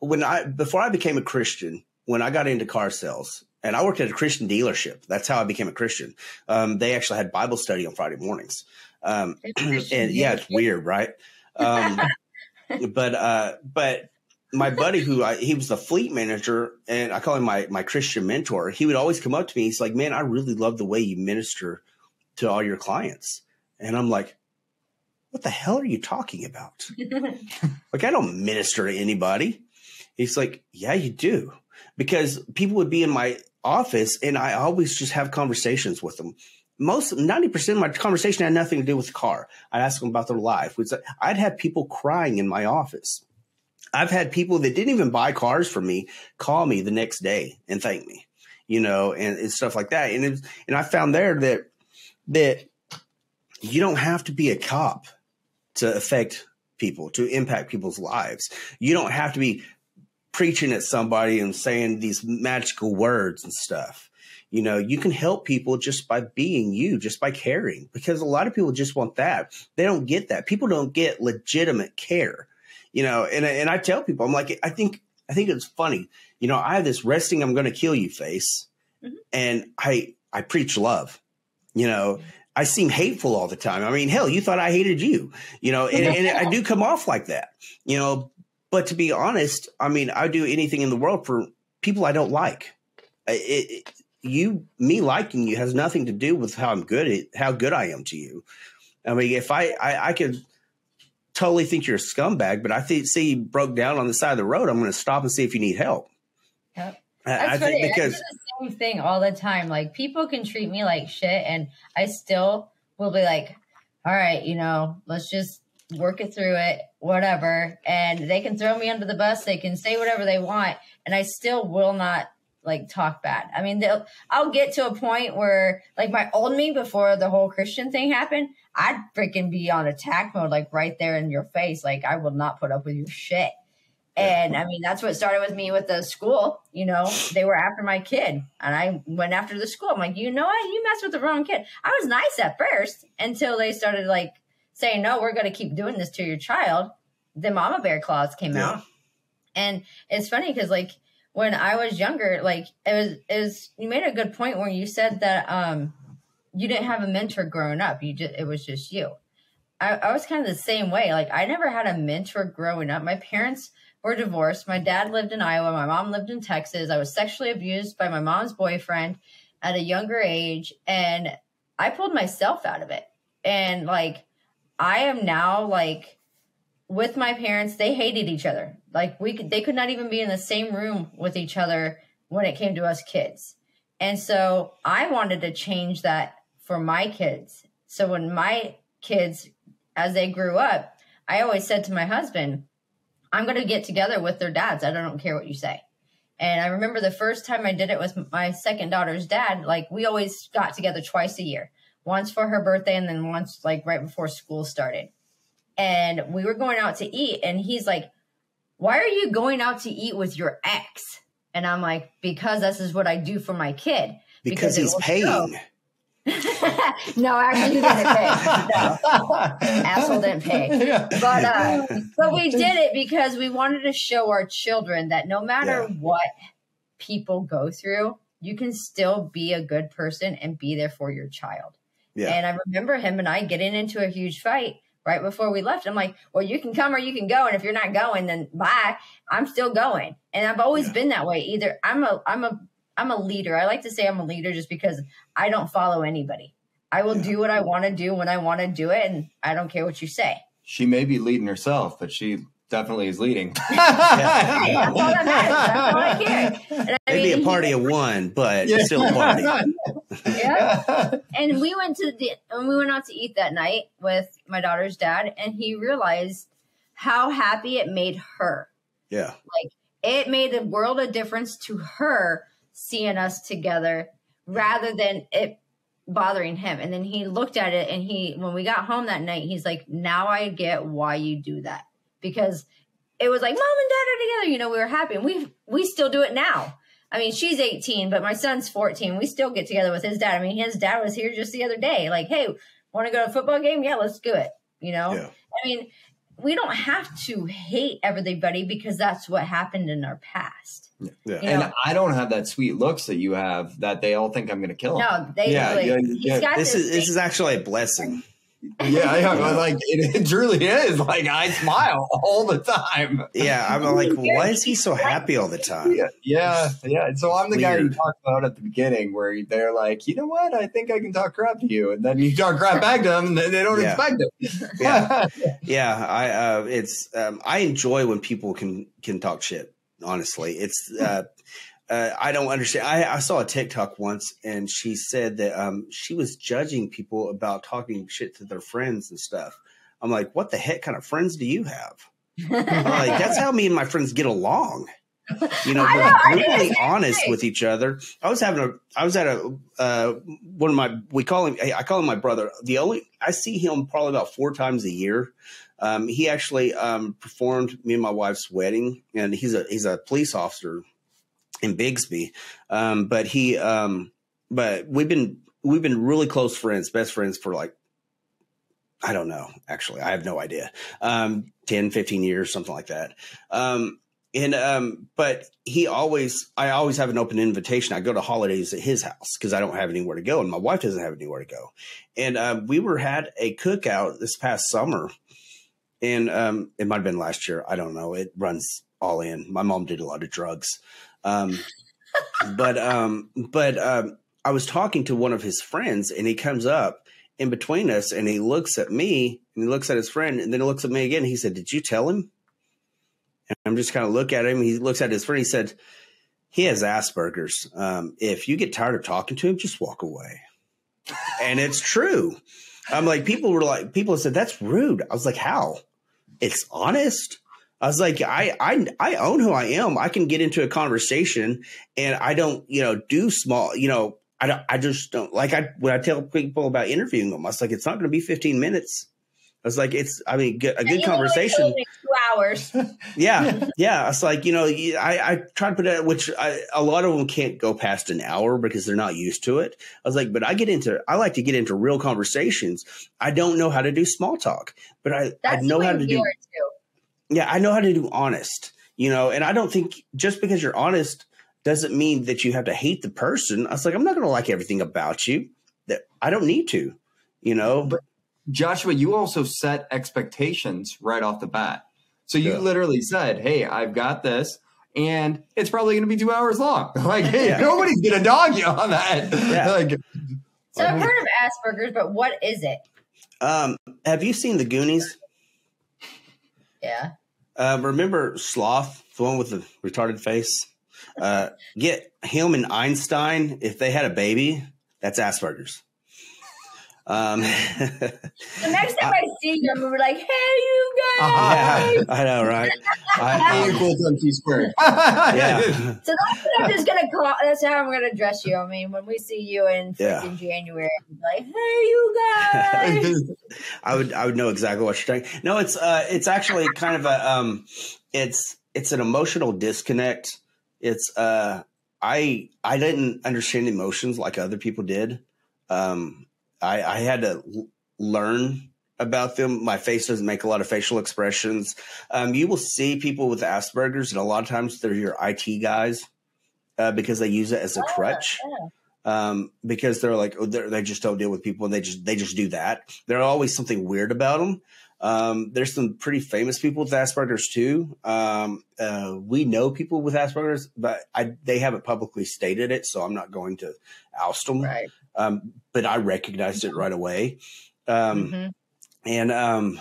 before I became a Christian, when I got into car sales. And I worked at a Christian dealership. That's how I became a Christian. They actually had Bible study on Friday mornings. And yeah, it's weird, right? But my buddy he was the fleet manager, and I call him my Christian mentor. He would always come up to me. He's like, man, I really love the way you minister to all your clients. And I'm like, what the hell are you talking about? Like, I don't minister to anybody. He's like, yeah, you do. Because people would be in my office and I always just have conversations with them. 90% of my conversation had nothing to do with the car. I'd ask them about their life. I'd have people crying in my office. I've had people that didn't even buy cars from me call me the next day and thank me, and stuff like that. And I found there that you don't have to be a cop to affect people, to impact people's lives. You don't have to be preaching at somebody and saying these magical words and stuff. You can help people just by being you, just by caring, because a lot of people just want that. They don't get that. People don't get legitimate care, and I tell people, I'm like, I think it's funny. I have this resting, I'm going to kill you face. Mm-hmm. And I preach love, I seem hateful all the time. I mean, hell, you thought I hated you, and I do come off like that, but to be honest, I mean, I do anything in the world for people I don't like. Me liking you has nothing to do with how good I am to you. I mean, if I could totally think you're a scumbag, but see you broke down on the side of the road, I'm going to stop and see if you need help. Yep. I think because I do the same thing all the time. Like, people can treat me like shit and I still will be like, all right, let's just work it through it, whatever. And they can throw me under the bus. They can say whatever they want. And I still will not talk bad. I mean, I'll get to a point where my old me before the whole Christian thing happened, I'd freaking be on attack mode, right there in your face. I will not put up with your shit. And I mean, that's what started with me with the school. They were after my kid and I went after the school. I'm like, you know what? You messed with the wrong kid. I was nice at first until they started saying, no, we're going to keep doing this to your child. The mama bear clause came out. And it's funny because when I was younger, it was you made a good point when you said that you didn't have a mentor growing up. It was just you. I was kind of the same way. I never had a mentor growing up. My parents were divorced. My dad lived in Iowa. My mom lived in Texas. I was sexually abused by my mom's boyfriend at a younger age. And I pulled myself out of it. And I am now with my parents, they hated each other. They could not even be in the same room with each other when it came to us kids. And so I wanted to change that for my kids. So when my kids, as they grew up, I always said to my husband, I'm going to get together with their dads. I don't care what you say. And I remember the first time I did it with my second daughter's dad, we always got together twice a year, once for her birthday and then once right before school started. And we were going out to eat and he's like, why are you going out to eat with your ex? And I'm like, because this is what I do for my kid. Because he's paying. No, actually, he didn't pay. No. Asshole didn't pay. But we did it because we wanted to show our children that no matter what people go through, you can still be a good person and be there for your child. Yeah. And I remember him and I getting into a huge fight right before we left. I'm like, well, you can come or you can go. And if you're not going, then bye. I'm still going. And I've always been that way. Either I'm a leader. I like to say I'm a leader just because I don't follow anybody. I will do what I want to do when I want to do it. And I don't care what you say. She may be leading herself, but she definitely is leading. Hey, that's all that matters. That's all I care. Maybe a party of one, but still a party. Yeah. And we went out to eat that night with my daughter's dad, and he realized how happy it made her. Yeah. It made a world of difference to her seeing us together rather than it bothering him. And then he looked at it and when we got home that night, he's like, now I get why you do that. Because it was like mom and dad are together, we were happy. And we still do it now. I mean, she's 18, but my son's 14. We still get together with his dad. I mean, his dad was here just the other day. Hey, want to go to a football game? Yeah, let's do it. Yeah. I mean, we don't have to hate everybody because that's what happened in our past. Yeah. And I don't have that sweet looks that you have that they all think I'm going to kill them. No, they This is actually a blessing. Like it truly is. Like I smile all the time. Yeah, I'm like, why is he so happy all the time? Yeah. So I'm the guy you talked about at the beginning, where they're like, you know what? I think I can talk crap to you, and then you talk crap back to them, and they don't expect it. I enjoy when people can talk shit. Honestly, it's. I don't understand. I saw a TikTok once, and she said that she was judging people about talking shit to their friends and stuff. I'm like, what the heck kind of friends do you have? I'm like, that's how me and my friends get along. You know, we're brutally honest with each other. I was at one of my, I call him my brother. I see him probably about 4 times a year. He actually performed me and my wife's wedding, and he's a police officer in Bigsby. But we've been really close friends, best friends for like, I don't know, actually, I have no idea. 10, 15 years, something like that. But I always have an open invitation. I go to holidays at his house because I don't have anywhere to go, and my wife doesn't have anywhere to go. And we had a cookout this past summer, and it might've been last year. I don't know. It runs all in. My mom did a lot of drugs. But I was talking to one of his friends, and he comes up in between us, and he looks at me, and he looks at his friend, and then he looks at me again. He said, "Did you tell him?" And I'm just kind of look at him. He looks at his friend. He said, "He has Asperger's. If you get tired of talking to him, just walk away." And it's true. I'm like, people said, "That's rude." I was like, "How?" It's honest. I was like, I own who I am. I can get into a conversation, and I don't, do small, I just don't when I tell people about interviewing them, I was like, it's not going to be 15 minutes. I was like, a good conversation. 2 hours. Yeah. Yeah. It's like, I try to put it, a lot of them can't go past an hour because they're not used to it. I was like, but I like to get into real conversations. I don't know how to do small talk, but I know how to do it too. Yeah, I know how to do honest, and I don't think just because you're honest doesn't mean that you have to hate the person. I was like, I'm not going to like everything about you. That I don't need to, But Joshua, you also set expectations right off the bat. So you literally said, "Hey, I've got this, and it's probably going to be 2 hours long." Like, hey, nobody's going to dog you on that. Yeah. So I've heard of Asperger's, but what is it? Have you seen The Goonies? Yeah. Remember Sloth, the one with the retarded face? Get him and Einstein. If they had a baby, that's Asperger's. The next time I see them, we're like, "Hey, you guys!" Yeah, I know, right? Equals MC squared. Yeah. So that's what I'm just gonna call. That's how I'm gonna address you. I mean, when we see you in freaking January, I'm like, "Hey, you guys!" I would know exactly what you're saying. No, it's actually kind of it's an emotional disconnect. It's I didn't understand emotions like other people did. I had to learn about them. My face doesn't make a lot of facial expressions. You will see people with Asperger's, and a lot of times they're your IT guys because they use it as a crutch. Because they're like, they just don't deal with people, and they just do that. There's always something weird about them. There's some pretty famous people with Asperger's too. We know people with Asperger's, but they haven't publicly stated it, so I'm not going to oust them. Right. But I recognized it right away. And but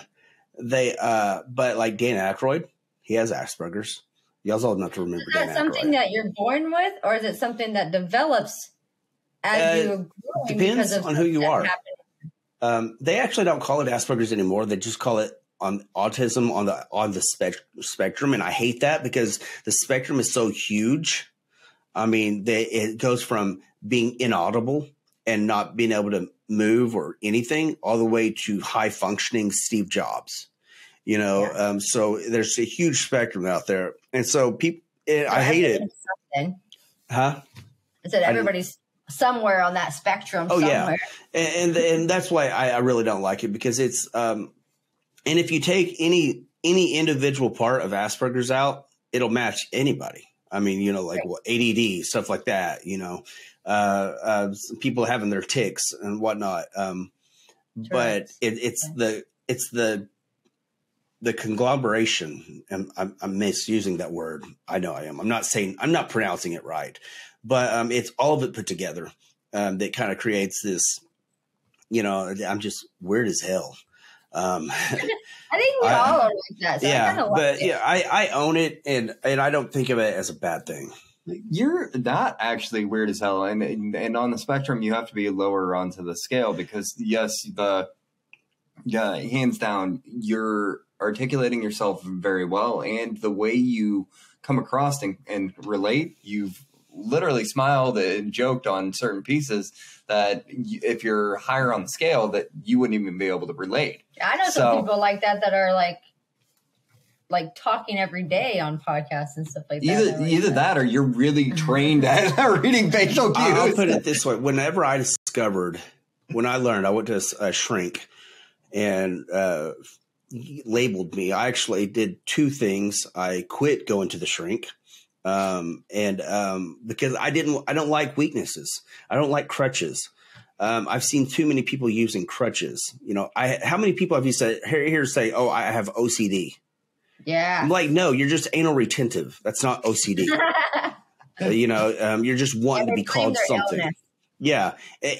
like Dan Aykroyd, he has Asperger's. Y'all's old enough to remember Dan Aykroyd. Is that something that you're born with, or is it something that develops as you grow? Depends on who you are. They actually don't call it Asperger's anymore. They just call it on autism on the spectrum. And I hate that because the spectrum is so huge. I mean, it goes from being inaudible and not being able to move or anything all the way to high functioning Steve Jobs, so there's a huge spectrum out there. And so people, I hate it. Huh? I said everybody's somewhere on that spectrum. Oh, somewhere. Yeah. And that's why I really don't like it, because it's, and if you take any individual part of Asperger's out, it'll match anybody. I mean, ADD, stuff like that, people having their tics and whatnot. but it's the conglomeration, and I'm misusing that word. I know I am. I'm not pronouncing it right, but it's all of it put together that kind of creates this, I'm just weird as hell. I think we all are like that. So I own it, and I don't think of it as a bad thing. You're not actually weird as hell, and on the spectrum, you have to be lower onto the scale because yes, hands down, you're articulating yourself very well, and the way you come across and relate, you've literally smiled and joked on certain pieces that if you're higher on the scale, that you wouldn't even be able to relate. I know some people like that are like talking every day on podcasts and stuff like that. Either that or you're really trained at reading facial cues. I'll put it this way. When I learned, I went to a shrink and labeled me. I actually did two things. I quit going to the shrink. Because I don't like weaknesses. I don't like crutches. I've seen too many people using crutches. How many people have you said here say, "Oh, I have OCD"? Yeah. I'm like, no, you're just anal retentive. That's not OCD. You're just wanting to be called something. Illness. Yeah.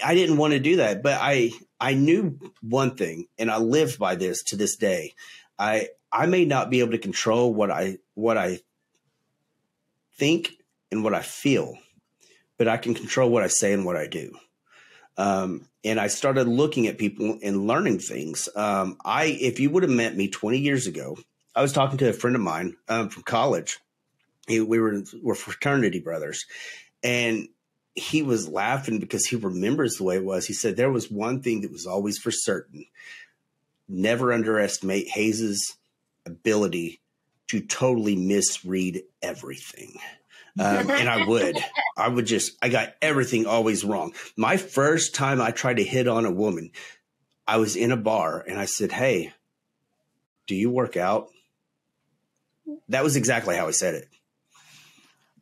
I didn't want to do that, but I knew one thing, and I lived by this to this day. I may not be able to control what I think and what I feel, but I can control what I say and what I do. And I started looking at people and learning things. If you would have met me 20 years ago, I was talking to a friend of mine from college. We're fraternity brothers, and he was laughing because he remembers the way it was. He said there was one thing that was always for certain: never underestimate Hayes's ability to totally misread everything. And I got everything always wrong. My first time I tried to hit on a woman, I was in a bar and I said, "Hey, do you work out?" That was exactly how I said it.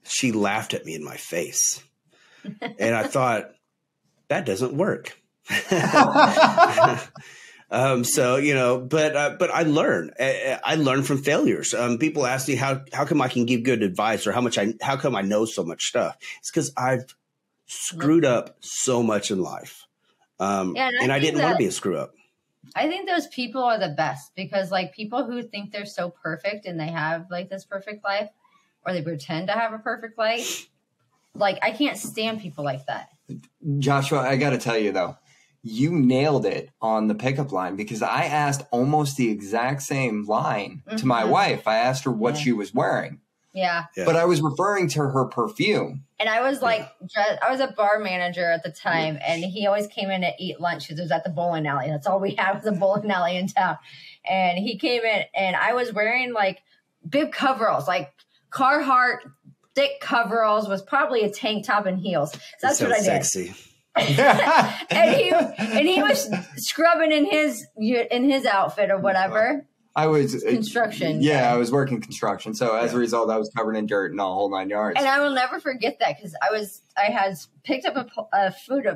She laughed at me in my face. And I thought, that doesn't work. But I learned. I learned from failures. People ask me how come I can give good advice, or how come I know so much stuff. It's because I've screwed up so much in life, and I didn't want to be a screw up. I think those people are the best because, like, people who think they're so perfect and they have like this perfect life, or they pretend to have a perfect life. Like, I can't stand people like that. Joshua, I got to tell you though. You nailed it on the pickup line because I asked almost the exact same line to my wife. I asked her what she was wearing. Yeah. But I was referring to her perfume. And I was like, I was a bar manager at the time, and he always came in to eat lunch because it was at the bowling alley. That's all we had was a bowling alley in town. And he came in, and I was wearing like big coveralls, like Carhartt thick coveralls with probably a tank top and heels. So that's what I did. Sexy. and he was scrubbing in his outfit or whatever. I was construction. Yeah, I was working construction. So as a result, I was covered in dirt and all whole 9 yards. And I will never forget that because I had picked up a food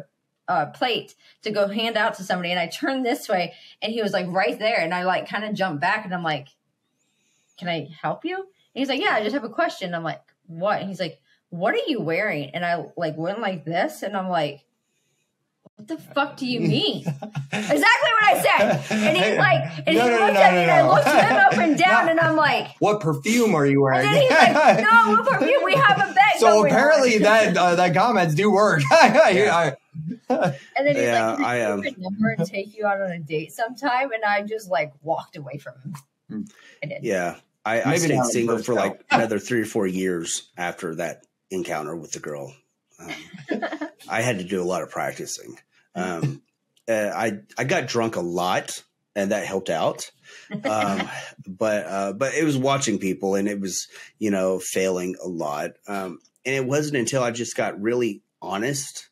plate to go hand out to somebody, and I turned this way, and he was like right there, and I like kind of jumped back, and I'm like, "Can I help you?" And he's like, "Yeah, I just have a question." I'm like, "What?" And he's like, "What are you wearing?" And I like went like this, and I'm like, "What the fuck do you mean?" Exactly what I said. And he's like, and he looked at me, and I looked him up and down, and I'm like, "What perfume are you wearing?" And then he's like, "No, what perfume? We have a bet." So apparently that comments do work. And then he's like, "Can I have your number and take you out on a date sometime?" And I just like walked away from him. I did. Yeah. I stayed single for like another 3 or 4 years after that encounter with the girl. I had to do a lot of practicing. I got drunk a lot, and that helped out. But it was watching people, and it was, failing a lot. And it wasn't until I just got really honest.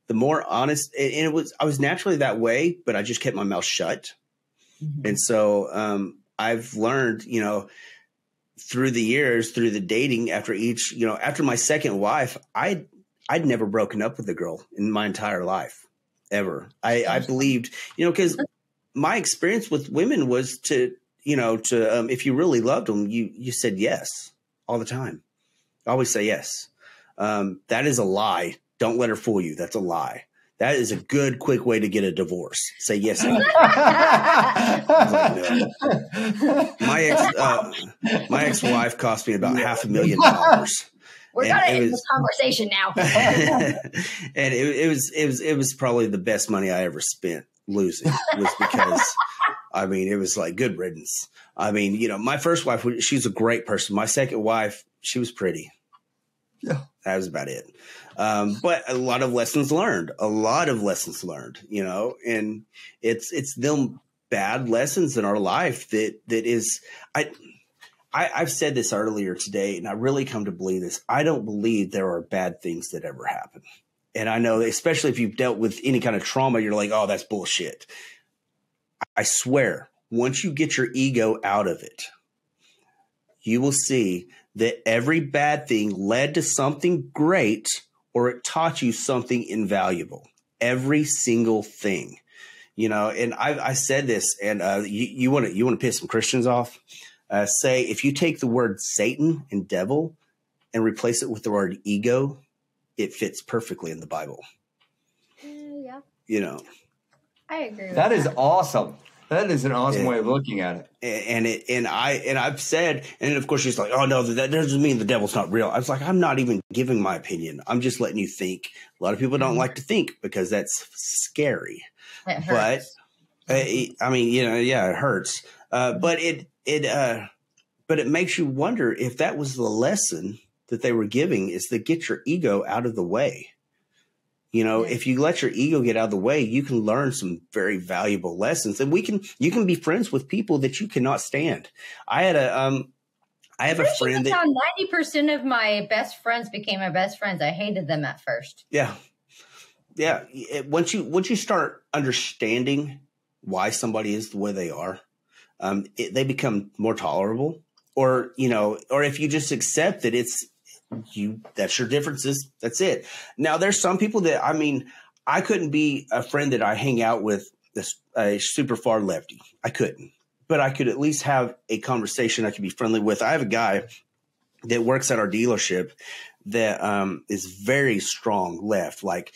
The more honest, and I was naturally that way, but I just kept my mouth shut. Mm-hmm. And so I've learned, through the years, through the dating, after my second wife, I'd never broken up with a girl in my entire life, ever. I believed, because my experience with women was if you really loved them, you said yes all the time. Always say yes. That is a lie. Don't let her fool you. That's a lie. That is a good, quick way to get a divorce. Say yes. I was like, no. My ex-wife cost me about $500,000. We're gonna end this conversation now. And it was probably the best money I ever spent losing, was because I mean, it was like good riddance. I mean, my first wife, she's a great person. My second wife, she was pretty. Yeah, that was about it. But a lot of lessons learned, and it's them bad lessons in our life that is, I've said this earlier today, and I really come to believe this. I don't believe there are bad things that ever happen. And I know, especially if you've dealt with any kind of trauma, you're like, oh, that's bullshit. I swear, once you get your ego out of it, you will see that every bad thing led to something great, or it taught you something invaluable. Every single thing, and I said this, and you want to piss some Christians off? Say, if you take the word Satan and devil and replace it with the word ego, it fits perfectly in the Bible. Yeah. I agree with that. That is awesome. That is an awesome way of looking at it. And I've said, and of course she's like, oh no, that doesn't mean the devil's not real. I was like, I'm not even giving my opinion. I'm just letting you think. A lot of people don't like to think because that's scary. It hurts. But it hurts. But it makes you wonder if that was the lesson that they were giving, is to get your ego out of the way. If you let your ego get out of the way, you can learn some very valuable lessons, and you can be friends with people that you cannot stand. I have a friend that 90% of my best friends became my best friends. I hated them at first. Yeah. Yeah. Once you start understanding why somebody is the way they are, they become more tolerable, or if you just accept that that's your differences. That's it. Now, there's some people that, I couldn't be a friend that I hang out with a super far lefty. I couldn't, but I could at least have a conversation I could be friendly with. I have a guy that works at our dealership that is very strong left, like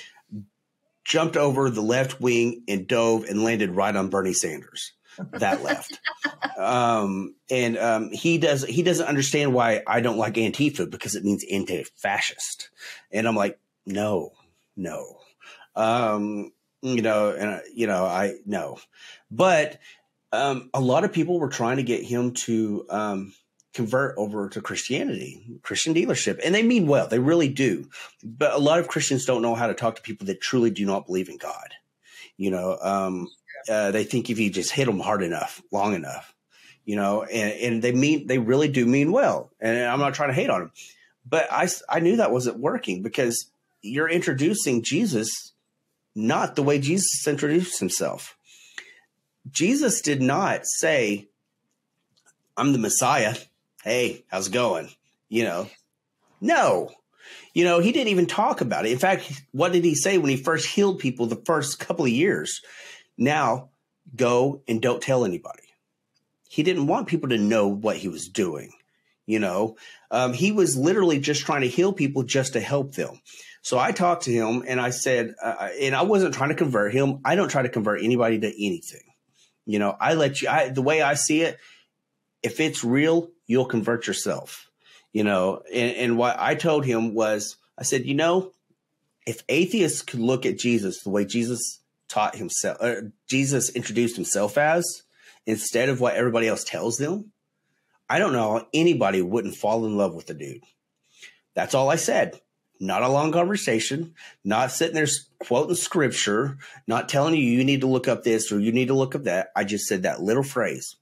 jumped over the left wing and dove and landed right on Bernie Sanders. That left. He doesn't understand why I don't like Antifa, because it means anti-fascist. And I'm like, no. I know. But a lot of people were trying to get him to convert over to Christianity, Christian dealership. And they mean well, they really do. But a lot of Christians don't know how to talk to people that truly do not believe in God. They think if you just hit them hard enough, long enough, and they really do mean well. And I'm not trying to hate on them, but I knew that wasn't working, because you're introducing Jesus not the way Jesus introduced himself. Jesus did not say, I'm the Messiah. Hey, how's it going? No. He didn't even talk about it. In fact, what did he say when he first healed people the first couple of years? Now, go and don't tell anybody. He didn't want people to know what he was doing. He was literally just trying to heal people just to help them. So I talked to him and I said, and I wasn't trying to convert him. I don't try to convert anybody to anything. I let you, the way I see it, if it's real, you'll convert yourself, and what I told him was, I said, if atheists could look at Jesus the way Jesus taught himself, Jesus introduced himself as, instead of what everybody else tells them, I don't know how anybody wouldn't fall in love with the dude. That's all I said. Not a long conversation, not sitting there quoting scripture, not telling you need to look up this or you need to look up that. I just said that little phrase.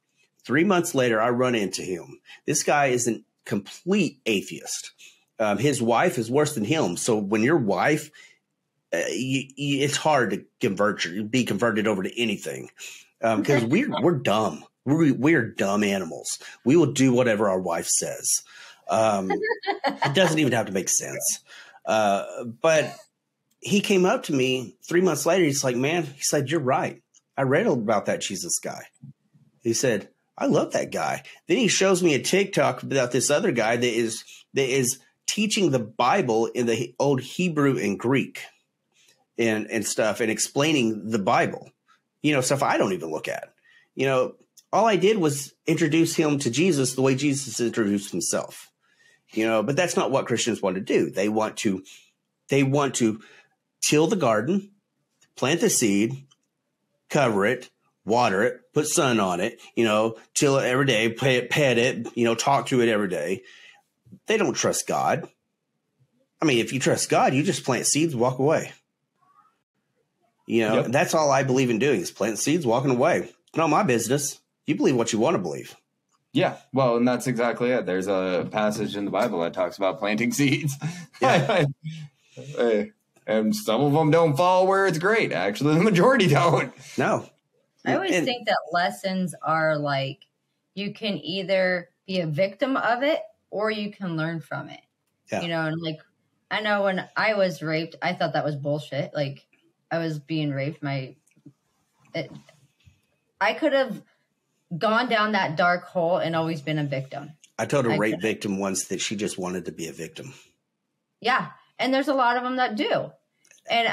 3 months later, I run into him. This guy is a complete atheist. His wife is worse than him. So when your wife, it's hard to be converted over to anything, because we're dumb. We're dumb animals. We will do whatever our wife says. It doesn't even have to make sense. But he came up to me 3 months later. He's like, man, he said, you're right. I read about that Jesus guy. He said, I love that guy. Then he shows me a TikTok about this other guy that is teaching the Bible in the old Hebrew and Greek and stuff, and explaining the Bible, stuff I don't even look at. All I did was introduce him to Jesus the way Jesus introduced himself. But that's not what Christians want to do. They want to till the garden, plant the seed, cover it, water it, put sun on it, till it every day, pet it, talk to it every day. They don't trust God. I mean, if you trust God, you just plant seeds, walk away. Yep. That's all I believe in doing is planting seeds, walking away. It's not my business. You believe what you want to believe. Yeah, well, and that's exactly it. There's a passage in the Bible that talks about planting seeds. Yeah. And some of them don't fall where it's great. Actually, the majority don't. No. I always think that lessons are like, you can either be a victim of it or you can learn from it. Yeah. And like, I know when I was raped, I thought that was bullshit. Like, I was being raped. I could have gone down that dark hole and always been a victim. I told a rape victim once that she just wanted to be a victim. Yeah. And there's a lot of them that do. And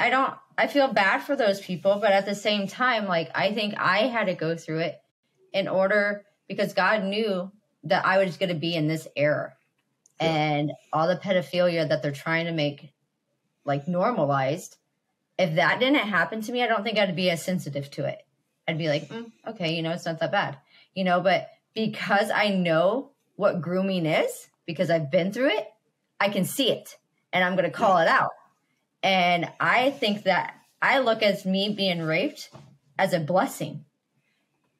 I feel bad for those people, but at the same time, like, I think I had to go through it because God knew that I was going to be in this era. Yeah. And all the pedophilia that they're trying to make like normalized. If that didn't happen to me, I don't think I'd be as sensitive to it. I'd be like, okay, it's not that bad, but because I know what grooming is, because I've been through it, I can see it and I'm going to call it out. And I think that I look at me being raped as a blessing,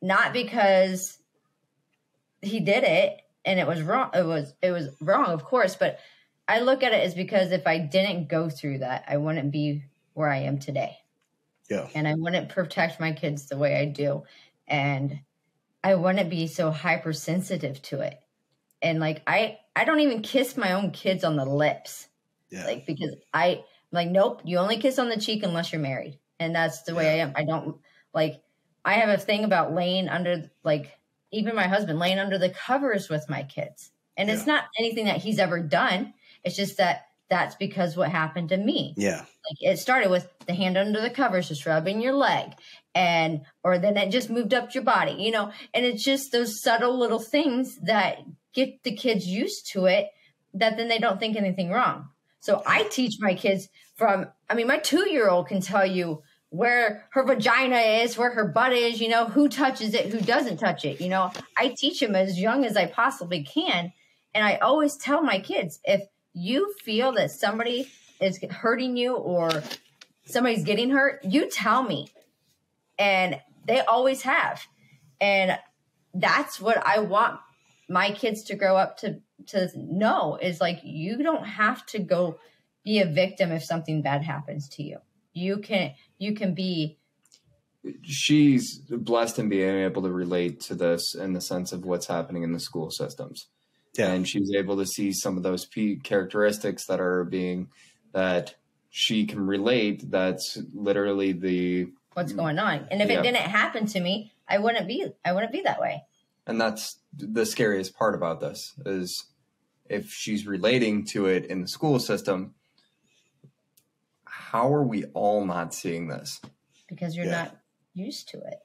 not because he did it and it was wrong. It was wrong, of course, but I look at it as because if I didn't go through that, I wouldn't be where I am today. Yeah. And I wouldn't protect my kids the way I do. And I wouldn't be so hypersensitive to it. And like, I don't even kiss my own kids on the lips. Yeah. Like, because I'm like, nope, you only kiss on the cheek unless you're married. And that's the way I am. I don't like, I have a thing about laying under, like, even my husband laying under the covers with my kids. And it's not anything that he's ever done. It's just that's because what happened to me. Yeah. Like, it started with the hand under the covers, just rubbing your leg, or then it just moved up your body, and it's just those subtle little things that get the kids used to it, that then they don't think anything wrong. So I teach my kids my 2-year-old can tell you where her vagina is, where her butt is, who touches it, who doesn't touch it. I teach them as young as I possibly can. And I always tell my kids, if you feel that somebody is hurting you or somebody's getting hurt, you tell me. And they always have. And that's what I want my kids to grow up to know, is like, you don't have to go be a victim if something bad happens to you. You can be. She's blessed in being able to relate to this in the sense of what's happening in the school systems. Yeah. And she's able to see some of those characteristics that she can relate. That's literally what's going on. And if it didn't happen to me, I wouldn't be that way. And that's the scariest part about this, is if she's relating to it in the school system, how are we all not seeing this? Because you're not used to it.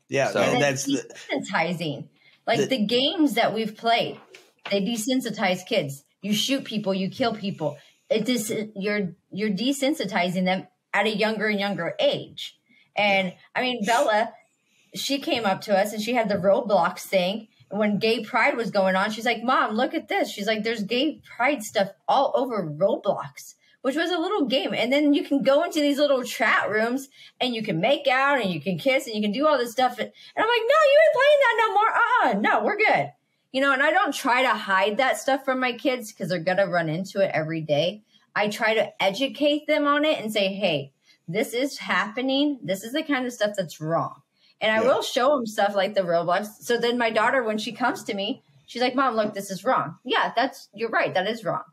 Yeah. So, and that's desensitizing. The games that we've played, they desensitize kids. You shoot people, you kill people. You're desensitizing them at a younger and younger age. And Bella, she came up to us and she had the Roblox thing. And when gay pride was going on, she's like, Mom, look at this. She's like, there's gay pride stuff all over Roblox, which was a little game. And then you can go into these little chat rooms and you can make out and you can kiss and you can do all this stuff. And I'm like, no, you ain't playing that no more. No, we're good. And I don't try to hide that stuff from my kids because they're going to run into it every day. I try to educate them on it and say, hey, this is happening. This is the kind of stuff that's wrong. And I will show them stuff like the Roblox. So then my daughter, when she comes to me, she's like, Mom, look, this is wrong. Yeah, you're right. That is wrong.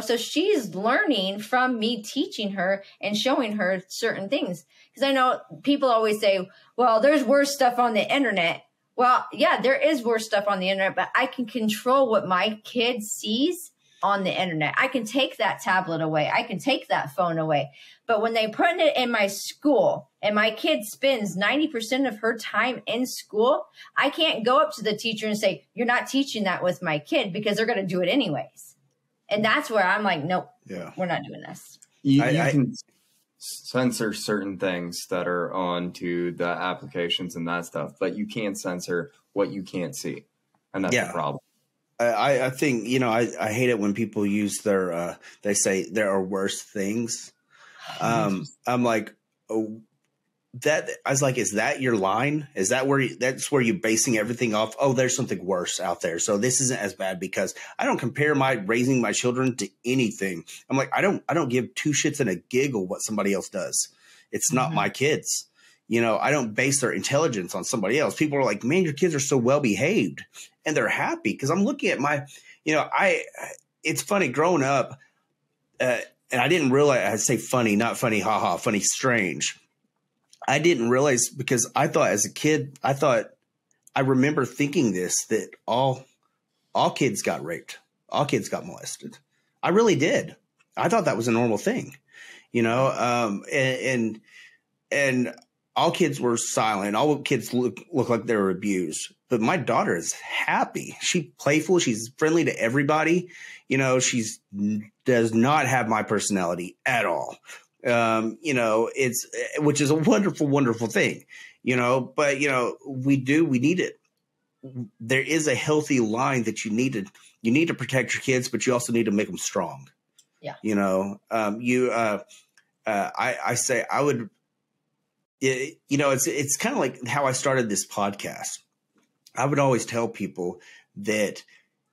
So she's learning from me teaching her and showing her certain things. Because I know people always say, well, there's worse stuff on the internet. Well, yeah, there is worse stuff on the internet, but I can control what my kid sees on the internet. I can take that tablet away. I can take that phone away. But when they put it in my school and my kid spends 90% of her time in school, I can't go up to the teacher and say, you're not teaching that with my kid, because they're going to do it anyways. And that's where I'm like, nope, we're not doing this. You can censor certain things that are onto the applications and that stuff, but you can't censor what you can't see. And that's the problem. I think, I hate it when people use they say there are worse things. I'm like, is that your line? Is that that's where you're basing everything off? Oh, there's something worse out there, so this isn't as bad, because I don't compare raising my children to anything. I'm like, I don't give two shits and a giggle what somebody else does. It's not my kids. I don't base their intelligence on somebody else. People are like, man, your kids are so well behaved, and they're happy, because I'm looking at my, it's funny growing up, and I didn't realize, I'd say funny, not funny, haha, funny, strange. I didn't realize, because I thought as a kid, I remember thinking that all kids got raped. All kids got molested. I really did. I thought that was a normal thing, and all kids were silent. All kids look like they were abused. But my daughter is happy. She's playful. She's friendly to everybody. She does not have my personality at all. Which is a wonderful, wonderful thing, but, we need it. There is a healthy line that you need to protect your kids, but you also need to make them strong. Yeah. I say I would, it's kind of like how I started this podcast. I would always tell people that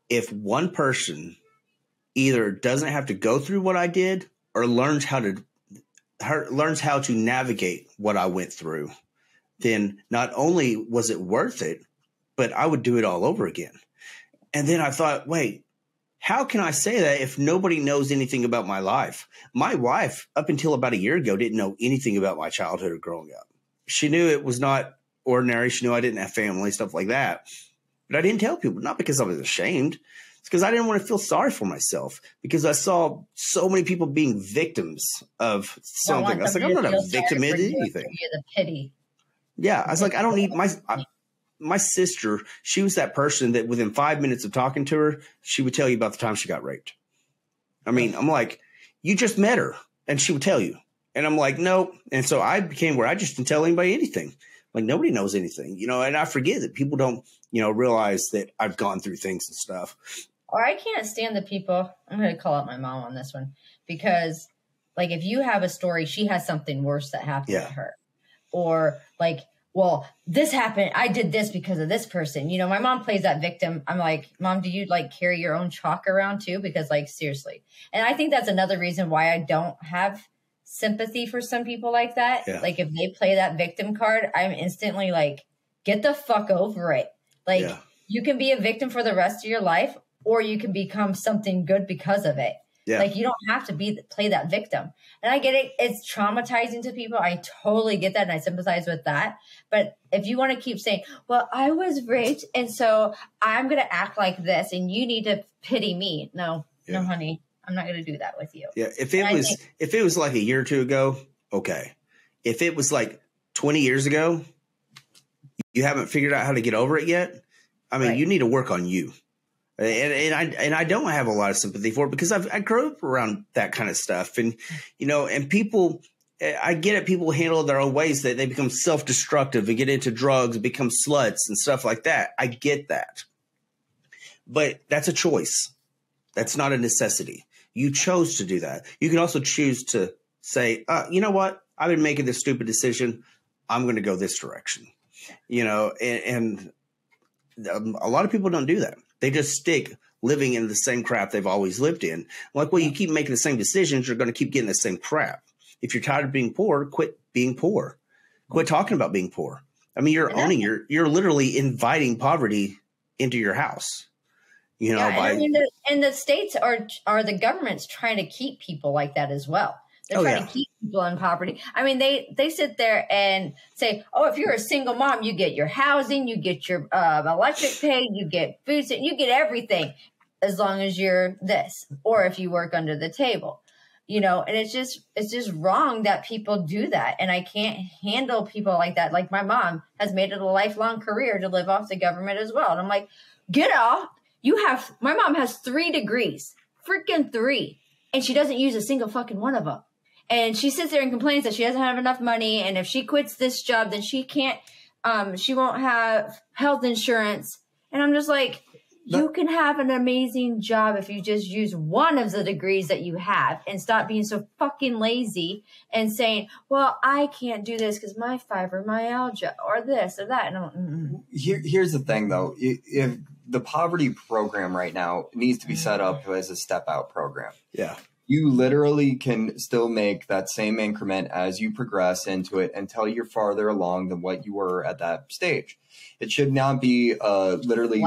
if one person either doesn't have to go through what I did or learns how to navigate what I went through, then not only was it worth it, but I would do it all over again. And then I thought, wait, how can I say that if nobody knows anything about my life? My wife, up until about a year ago, didn't know anything about my childhood or growing up. She knew it was not ordinary. She knew I didn't have family, stuff like that. But I didn't tell people, not because I was ashamed. It's because I didn't want to feel sorry for myself, because I saw so many people being victims of something. I was like, I'm not a victim in anything. The pity. Yeah. I was like, I don't need my sister. She was that person that within 5 minutes of talking to her, she would tell you about the time she got raped. I mean, I'm like, you just met her, and she would tell you. And I'm like, nope. And so I became where I just didn't tell anybody anything. Like, nobody knows anything, and I forget that people don't, realize that I've gone through things and stuff. Or I can't stand the people. I'm going to call out my mom on this one, because like, if you have a story, she has something worse that happened to her, or like, well, this happened. I did this because of this person. My mom plays that victim. I'm like, Mom, do you like carry your own chalk around too? Because like, seriously. And I think that's another reason why I don't have sympathy for some people like that. Yeah. Like, if they play that victim card, I'm instantly like, get the fuck over it. Like, you can be a victim for the rest of your life, or you can become something good because of it. Yeah. Like, you don't have to play that victim. And I get it. It's traumatizing to people. I totally get that, and I sympathize with that. But if you want to keep saying, well, I was raped, and so I'm going to act like this, and you need to pity me. No, honey. I'm not going to do that with you. Yeah. If it was like a year or two ago, okay. If it was like 20 years ago, you haven't figured out how to get over it yet. I mean, you need to work on you. And I don't have a lot of sympathy for it, because I grew up around that kind of stuff. And, and people, I get it. People handle it their own ways, that they become self-destructive and get into drugs and become sluts and stuff like that. I get that. But that's a choice. That's not a necessity. You chose to do that. You can also choose to say, you know what? I've been making this stupid decision. I'm going to go this direction, and a lot of people don't do that. They just stick living in the same crap they've always lived in. Like, well, you keep making the same decisions, you're going to keep getting the same crap. If you're tired of being poor, quit being poor. Quit talking about being poor. I mean, you're literally inviting poverty into your house. You know, and the states are the government's trying to keep people like that as well. They're trying to keep people in poverty. I mean, they sit there and say, oh, if you're a single mom, you get your housing, you get your electric pay, you get food, you get everything as long as you're this, or if you work under the table, you know, and it's just wrong that people do that. And I can't handle people like that. Like my mom has made it a lifelong career to live off the government as well. And I'm like, get off. My mom has 3 degrees, freaking 3, and she doesn't use a single fucking one of them. And she sits there and complains that she doesn't have enough money. And if she quits this job, then she won't have health insurance. And I'm just like, you can have an amazing job if you just use one of the degrees that you have and stop being so fucking lazy and saying, well, I can't do this because my fibromyalgia or this or that. And here's the thing, though. If the poverty program right now needs to be set up as a step out program. Yeah. You literally can still make that same increment as you progress into it until you're farther along than what you were at that stage. It should not be literally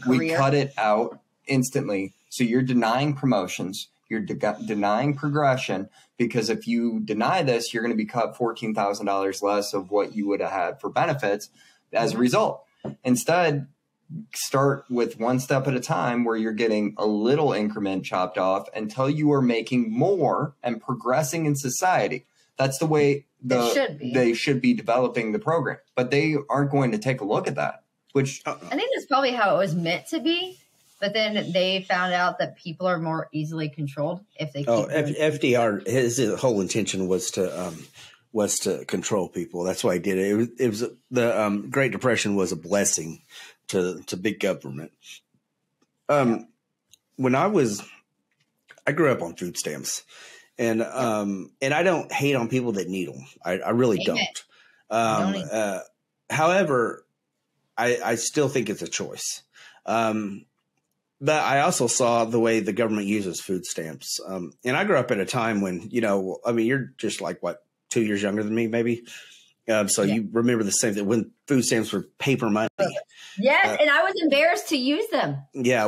we cut it out instantly. So you're denying promotions. You're denying progression, because if you deny this, you're going to be cut $14,000 less of what you would have had for benefits as a result. Instead, start with one step at a time where you're getting a little increment chopped off until you are making more and progressing in society. That's the way they should be developing the program. But they aren't going to take a look at that, which I think that's probably how it was meant to be. But then they found out that people are more easily controlled if they keep FDR, his whole intention was to control people. That's why he did it. It was the Great Depression was a blessing to big government. When I grew up on food stamps, and I don't hate on people that need them. I really don't. However, I still think it's a choice. But I also saw the way the government uses food stamps. And I grew up at a time when, you're just like, 2 years younger than me, maybe. You remember the same thing when food stamps were paper money. Yes, and I was embarrassed to use them. Yeah,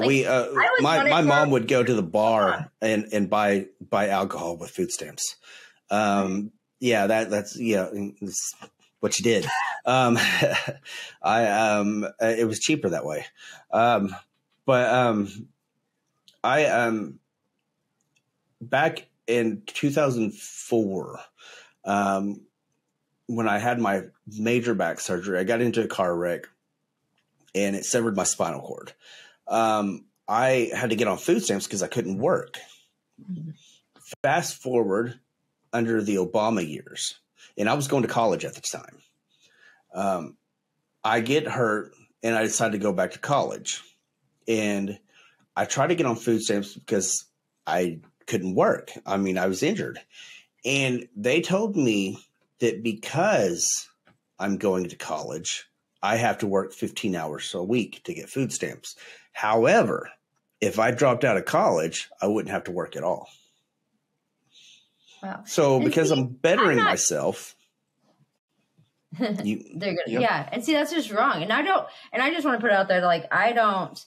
my mom would go to the bar and buy alcohol with food stamps. That's what you did. It was cheaper that way. Back in 2004, when I had my major back surgery, I got into a car wreck and it severed my spinal cord. I had to get on food stamps because I couldn't work. Fast forward under the Obama years, and I was going to college at the time. I get hurt and I decided to go back to college. And I tried to get on food stamps because I couldn't work. I was injured. And they told me that because I'm going to college, I have to work 15 hours a week to get food stamps. However, if I dropped out of college, I wouldn't have to work at all. Wow. So because I'm bettering myself. They're good. Yeah. And see, that's just wrong. And I just want to put it out there, like, I don't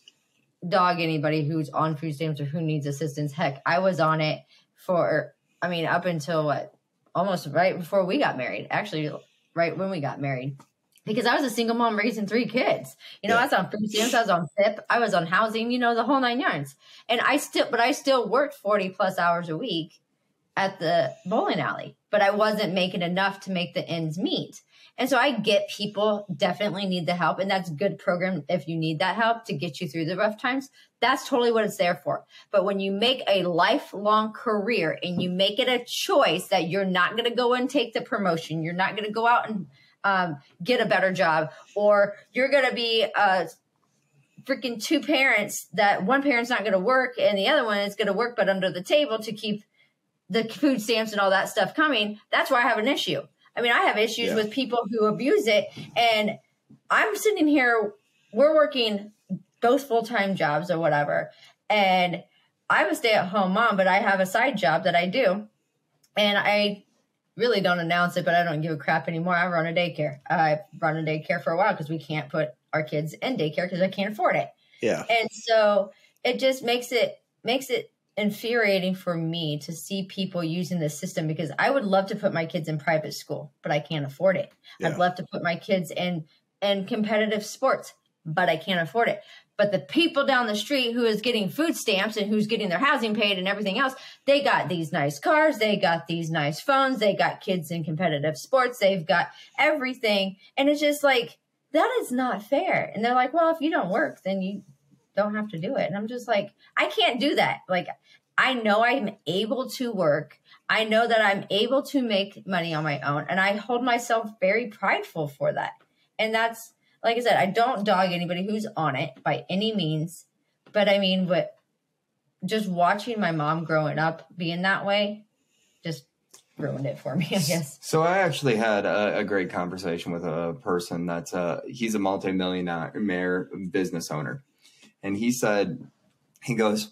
dog anybody who's on food stamps or who needs assistance. Heck, I was on it up until almost right before we got married, actually right when we got married, because I was a single mom raising 3 kids. I was on food stamps, I was on PIP, I was on housing, the whole 9 yards. And I still worked 40 plus hours a week at the bowling alley, but I wasn't making enough to make the ends meet. And so I get people definitely need the help, and that's a good program if you need that help to get you through the rough times. That's totally what it's there for. But when you make a lifelong career and you make it a choice that you're not going to go and take the promotion, you're not going to go out and get a better job, or you're going to be freaking 2 parents that one parent's not going to work and the other one is going to work but under the table to keep the food stamps and all that stuff coming, that's where I have an issue. I have issues with people who abuse it, and I'm sitting here, we're working both full-time jobs or whatever, and I'm a stay-at-home mom, but I have a side job that I do, and I really don't announce it, but I don't give a crap anymore. I run a daycare. I've run a daycare for a while because we can't put our kids in daycare because I can't afford it. Yeah. And so it just makes it infuriating for me to see people using this system, because I would love to put my kids in private school, but I can't afford it. Yeah. I'd love to put my kids in competitive sports, but I can't afford it. But the people down the street who is getting food stamps and who's getting their housing paid and everything else, they got these nice cars, they got these nice phones, they got kids in competitive sports, they've got everything. And it's just like, that is not fair. And they're like, well, if you don't work, then you don't have to do it. And I'm just like, I can't do that. Like, I know I'm able to work. I know that I'm able to make money on my own. And I hold myself very prideful for that. And that's, like I said, I don't dog anybody who's on it by any means. But I mean, just watching my mom growing up being that way just ruined it for me, I guess. So I actually had a great conversation with a person that's he's a multi-millionaire business owner. And he said, he goes,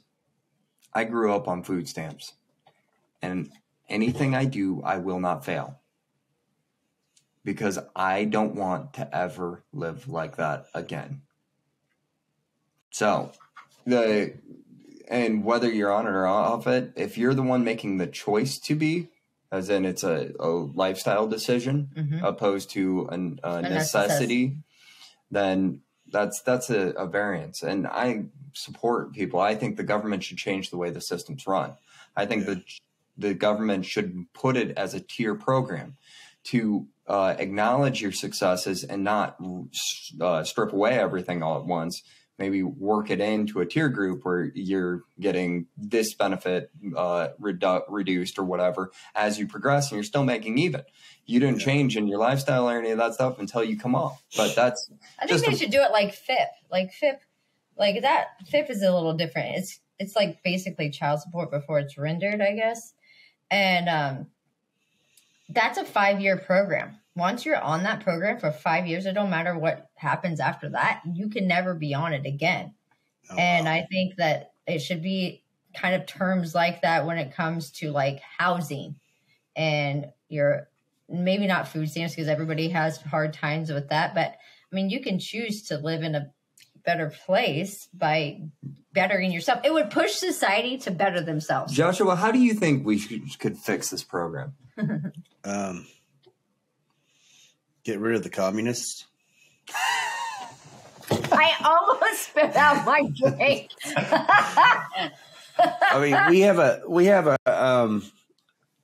I grew up on food stamps, and anything I do, I will not fail, because I don't want to ever live like that again. So and whether you're on it or off it, if you're the one making the choice to be, as in it's a lifestyle decision opposed to a necessity, then that's a variance. And I support people. I think the government should change the way the system's run. I think that the government should put it as a tier program to acknowledge your successes and not strip away everything all at once. Maybe work it into a tier group where you're getting this benefit reduced or whatever as you progress, and you're still making even. You didn't change in your lifestyle or any of that stuff until you come off. But that's I think they should do it like FIP. Like that FIP is a little different. It's like basically child support before it's rendered, I guess. And that's a 5-year program. Once you're on that program for 5 years, it don't matter what happens after that, you can never be on it again. Oh, and wow. I think that it should be kind of terms like that when it comes to like housing and your maybe not food stamps, because everybody has hard times with that. But I mean, you can choose to live in a better place by bettering yourself. It would push society to better themselves. Joshua, how do you think we could fix this program? Get rid of the communists. I almost spit out my drink. I mean, we have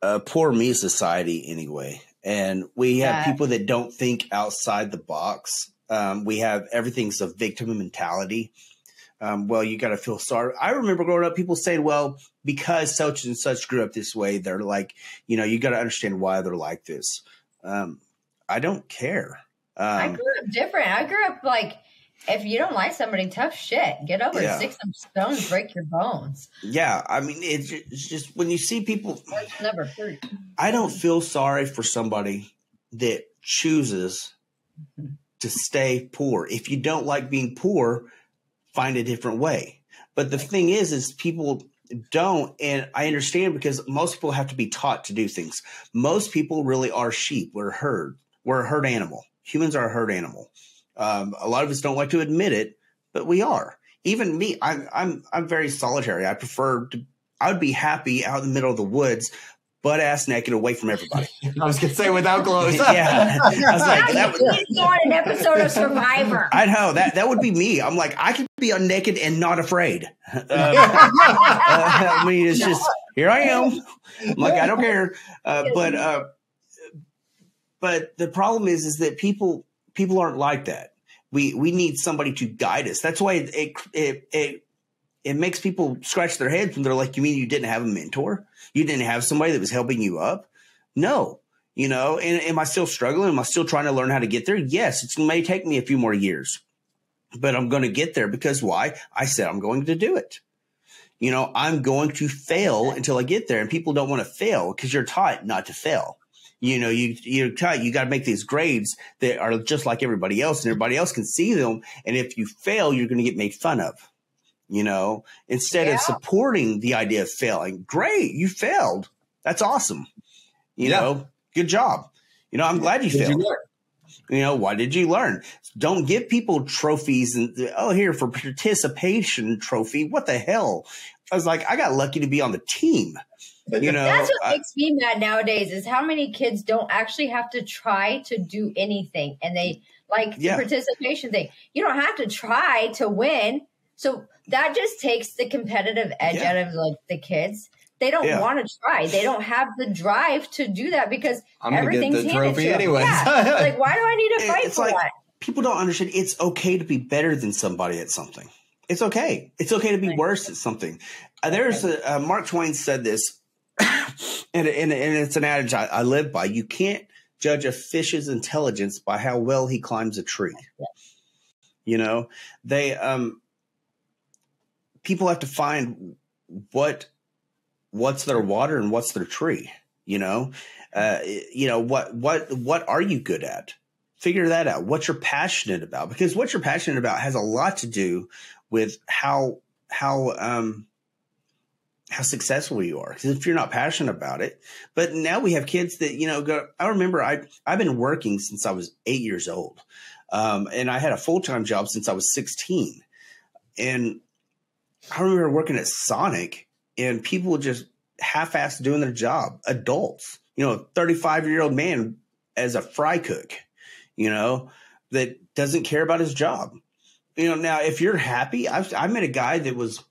a poor me society anyway, and we have people that don't think outside the box. We have everything's a victim mentality. Well, you got to feel sorry. I remember growing up, people saying, well, because such and such grew up this way, they're like, you got to understand why they're like this. I don't care. I grew up different. I grew up like, if you don't like somebody, tough shit. Get over it. Stick some stones, break your bones. Yeah. I mean, it's just when you see people. That's never hurt. I don't feel sorry for somebody that chooses to stay poor. If you don't like being poor, find a different way. But the thing is people don't, and I understand, because most people have to be taught to do things. Most people really are sheep. We're a herd. We're a herd animal. Humans are a herd animal. A lot of us don't like to admit it, but we are. Even me, I'm very solitary. I would be happy out in the middle of the woods, butt ass naked, away from everybody. I was gonna say without clothes. Yeah, I was like, that would go on an episode of Survivor. I know that would be me. I'm like, I could be naked and not afraid. I mean, it's just here I am. I'm like, I don't care. But the problem is that people aren't like that. We need somebody to guide us. That's why it makes people scratch their heads when they're like, you mean you didn't have a mentor? You didn't have somebody that was helping you up? No. And am I still struggling? Am I still trying to learn how to get there? Yes, it may take me a few more years, but I'm going to get there, because why? I said I'm going to do it. I'm going to fail until I get there, and people don't want to fail because you're taught not to fail. You're taught you got to make these grades that are just like everybody else, and everybody else can see them. And if you fail, you're going to get made fun of. Instead of supporting the idea of failing. Great, you failed. That's awesome. Good job. I'm glad you failed. You know, what did you learn? Don't give people trophies and, oh, here for participation trophy. What the hell? I was like, I got lucky to be on the team. You know, that's what makes me mad nowadays is how many kids don't actually have to try to do anything. And they like the participation thing. You don't have to try to win. So that just takes the competitive edge out of like the kids. They don't want to try. They don't have the drive to do that because everything's get the trophy anyways. Yeah. Like, why do I need to fight for that? People don't understand. It's okay to be better than somebody at something. It's okay. It's okay to be worse at something. There's Mark Twain said this, and it's an adage I live by. You can't judge a fish's intelligence by how well he climbs a tree. Yeah. You know, people have to find what's their water and what's their tree. You know, what are you good at? Figure that out. What you're passionate about, because what you're passionate about has a lot to do with how successful you are. Because if you're not passionate about it, but now we have kids that, you know, go. I remember I've been working since I was 8 years old, and I had a full-time job since I was 16. And I remember working at Sonic, and people just half-assed doing their job. Adults, you know, a 35-year-old man as a fry cook, you know, that doesn't care about his job. You know, now if you're happy, I met a guy that was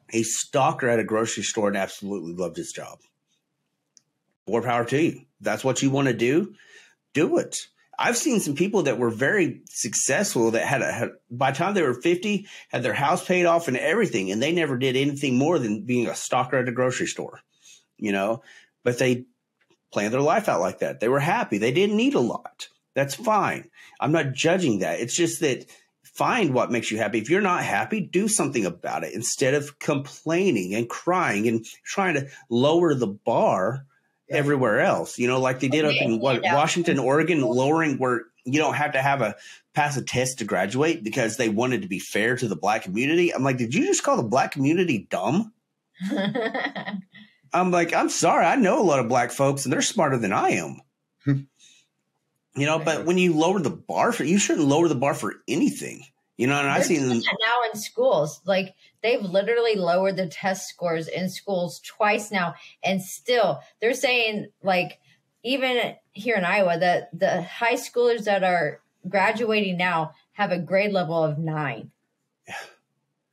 a stalker at a grocery store and absolutely loved his job. More power to you. That's what you want to do. Do it. I've seen some people that were very successful that had by the time they were 50, had their house paid off and everything, and they never did anything more than being a stalker at a grocery store, you know, but they planned their life out like that. They were happy. They didn't need a lot. That's fine. I'm not judging that. It's just that find what makes you happy. If you're not happy, do something about it instead of complaining and crying and trying to lower the bar everywhere else. You know, like they did up in Washington, Oregon, lowering where you don't have to pass a test to graduate because they wanted to be fair to the black community. I'm like, did you just call the black community dumb? I'm like, I'm sorry. I know a lot of black folks and they're smarter than I am. You know, but when you lower the bar you shouldn't lower the bar for anything. You know, and I've seen them now in schools. Like they've literally lowered the test scores in schools twice now, and still they're saying, like, even here in Iowa, that the high schoolers that are graduating now have a grade level of 9. Yeah.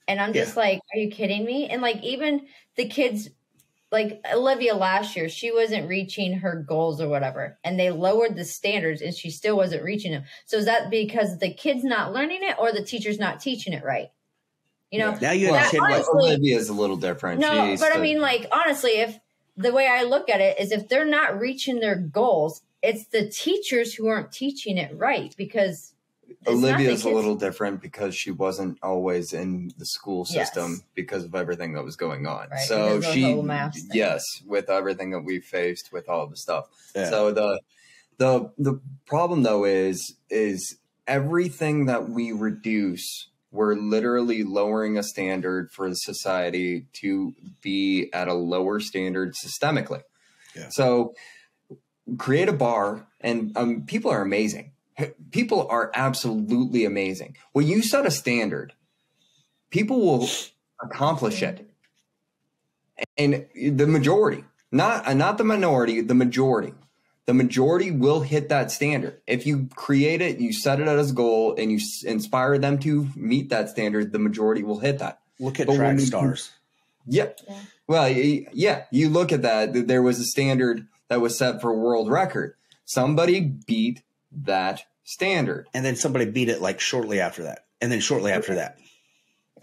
And I'm just like, are you kidding me? And like even the kids. Like Olivia last year, she wasn't reaching her goals or whatever, and they lowered the standards and she still wasn't reaching them. So is that because the kid's not learning it or the teacher's not teaching it right? You know, now you have Olivia is a little different. No, but I mean, like, honestly, if the way I look at it is if they're not reaching their goals, it's the teachers who aren't teaching it right, because Olivia's a little different because she wasn't always in the school system because of everything that was going on. Right. So with everything that we faced with all the stuff. Yeah. So the problem though is everything that we reduce, we're literally lowering a standard for the society to be at a lower standard systemically. Yeah. So create a bar, and people are amazing. People are absolutely amazing. When you set a standard, people will accomplish it. And the majority, not the minority, the majority will hit that standard. If you create it, you set it as a goal, and you inspire them to meet that standard, the majority will hit that. Look at track stars. Yeah. Well, yeah, you look at that. There was a standard that was set for a world record. Somebody beat that standard, and then somebody beat it like shortly after that, and then shortly after that.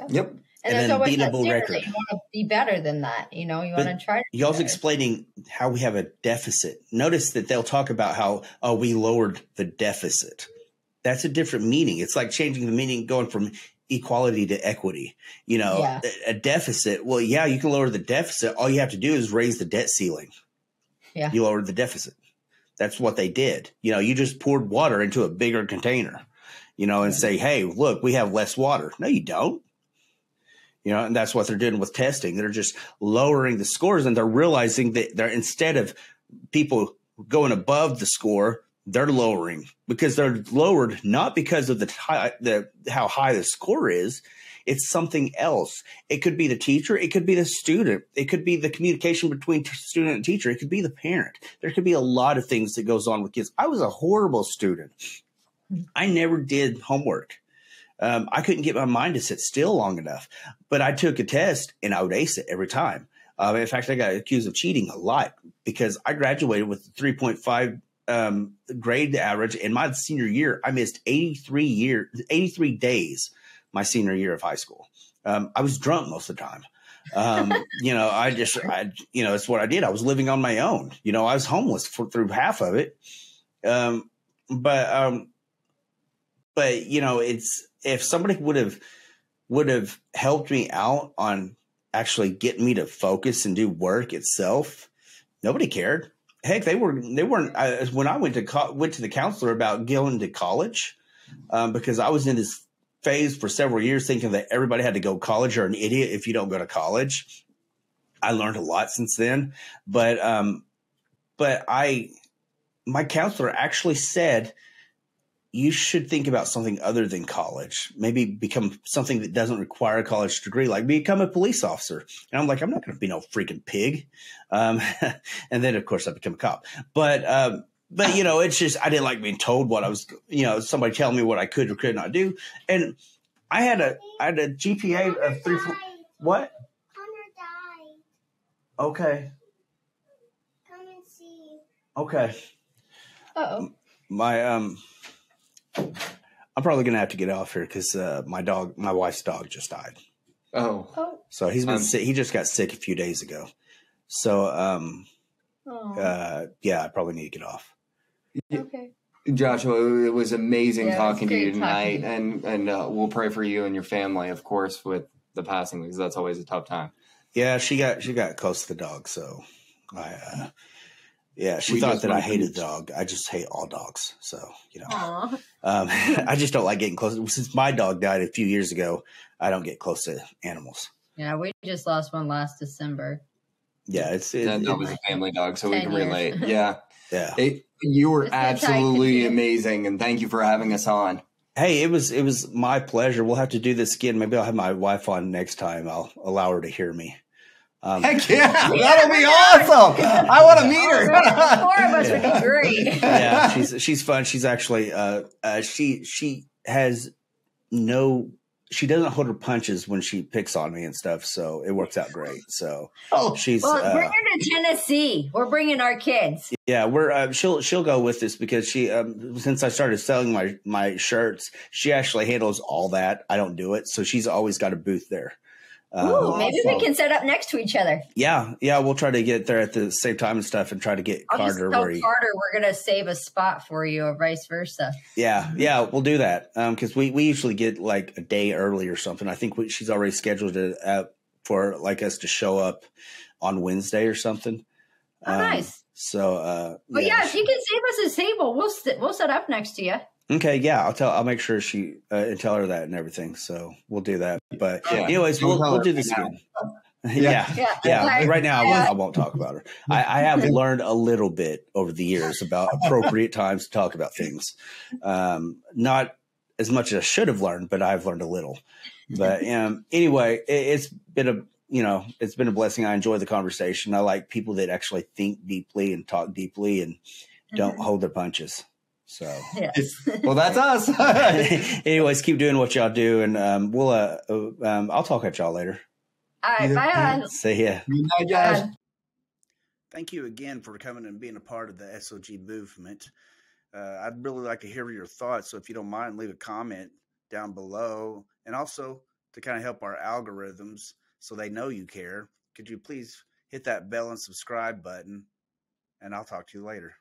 Yep. And then beatable record. You want to be better than that, you know. You want to try. Y'all's explaining how we have a deficit. Notice that they'll talk about how we lowered the deficit. That's a different meaning. It's like changing the meaning, going from equality to equity. You know, a deficit. Well, yeah, you can lower the deficit. All you have to do is raise the debt ceiling. Yeah, you lowered the deficit. That's what they did. You know, you just poured water into a bigger container, you know, and say, hey, look, we have less water. No, you don't. You know, and that's what they're doing with testing. They're just lowering the scores, and they're realizing that instead of people going above the score, they're lowering, because they're lowered not because of how high the score is. It's something else. It could be the teacher. It could be the student. It could be the communication between student and teacher. It could be the parent. There could be a lot of things that goes on with kids. I was a horrible student. I never did homework. I couldn't get my mind to sit still long enough, but I took a test and I would ace it every time. In fact, I got accused of cheating a lot because I graduated with 3.5 grade average. In my senior year, I missed 83 days my senior year of high school. I was drunk most of the time. It's what I did. I was living on my own. I was homeless through half of it. But it's, if somebody would have helped me out on actually getting me to focus and do work itself, nobody cared. Heck, they weren't. When I went to the counselor about going to college, because I was in this phase for several years thinking that everybody had to go to college, or an idiot if you don't go to college. I learned a lot since then, but my counselor actually said, you should think about something other than college. Maybe become something that doesn't require a college degree, like become a police officer. And I'm like, I'm not going to be no freaking pig. And then, of course, I became a cop. But it's just, I didn't like being told what I was, somebody telling me what I could or could not do. And I had a GPA of 3. What? Connor died. Okay. Come and see. Okay. Uh-oh. I'm probably gonna have to get off here because my wife's dog just died. Oh. So he's been sick. He just got sick a few days ago. So I probably need to get off. Okay. Joshua, it was amazing talking to you great tonight, and we'll pray for you and your family, of course, with the passing, because that's always a tough time. Yeah, she got close to the dog, so she thought that I hated the dog. I just hate all dogs, so I just don't like getting close. Since my dog died a few years ago, I don't get close to animals. Yeah, we just lost one last December. Yeah, that was a family dog, so we can relate. Yeah. You were It's absolutely amazing, and thank you for having us on. Hey, it was my pleasure. We'll have to do this again. Maybe I'll have my wife on next time. I'll allow her to hear me. Heck yeah, that'll be awesome. I want to meet her. The four of us would be great. Yeah, she's fun. She's actually she doesn't hold her punches when she picks on me and stuff, so it works out great. So she's bring her to Tennessee. We're bringing our kids. Yeah, we're she'll go with us because she since I started selling my shirts, she actually handles all that. I don't do it, so she's always got a booth there. Maybe we can set up next to each other. Yeah, we'll try to get there at the same time and stuff, and try to get Carter. Carter, we're gonna save a spot for you, or vice versa. Yeah, we'll do that because we usually get like a day early or something. I think she's already scheduled it for like us to show up on Wednesday or something. Oh, nice. So, if you can save us a table, we'll set up next to you. Okay, yeah, I'll make sure she and tell her that and everything. So we'll do that. But anyways, we'll do this again. Yeah. Right now, I won't talk about her. I have learned a little bit over the years about appropriate times to talk about things. Not as much as I should have learned, but I've learned a little. But anyway, it's been a blessing. I enjoy the conversation. I like people that actually think deeply and talk deeply and don't hold their punches. So, well, that's us. Anyways, keep doing what y'all do, and I'll talk at y'all later. All right, bye. See ya. Good night, guys. Thank you again for coming and being a part of the SOG movement. I'd really like to hear your thoughts, so if you don't mind, leave a comment down below, and also to kind of help our algorithms so they know you care, could you please hit that bell and subscribe button, and I'll talk to you later.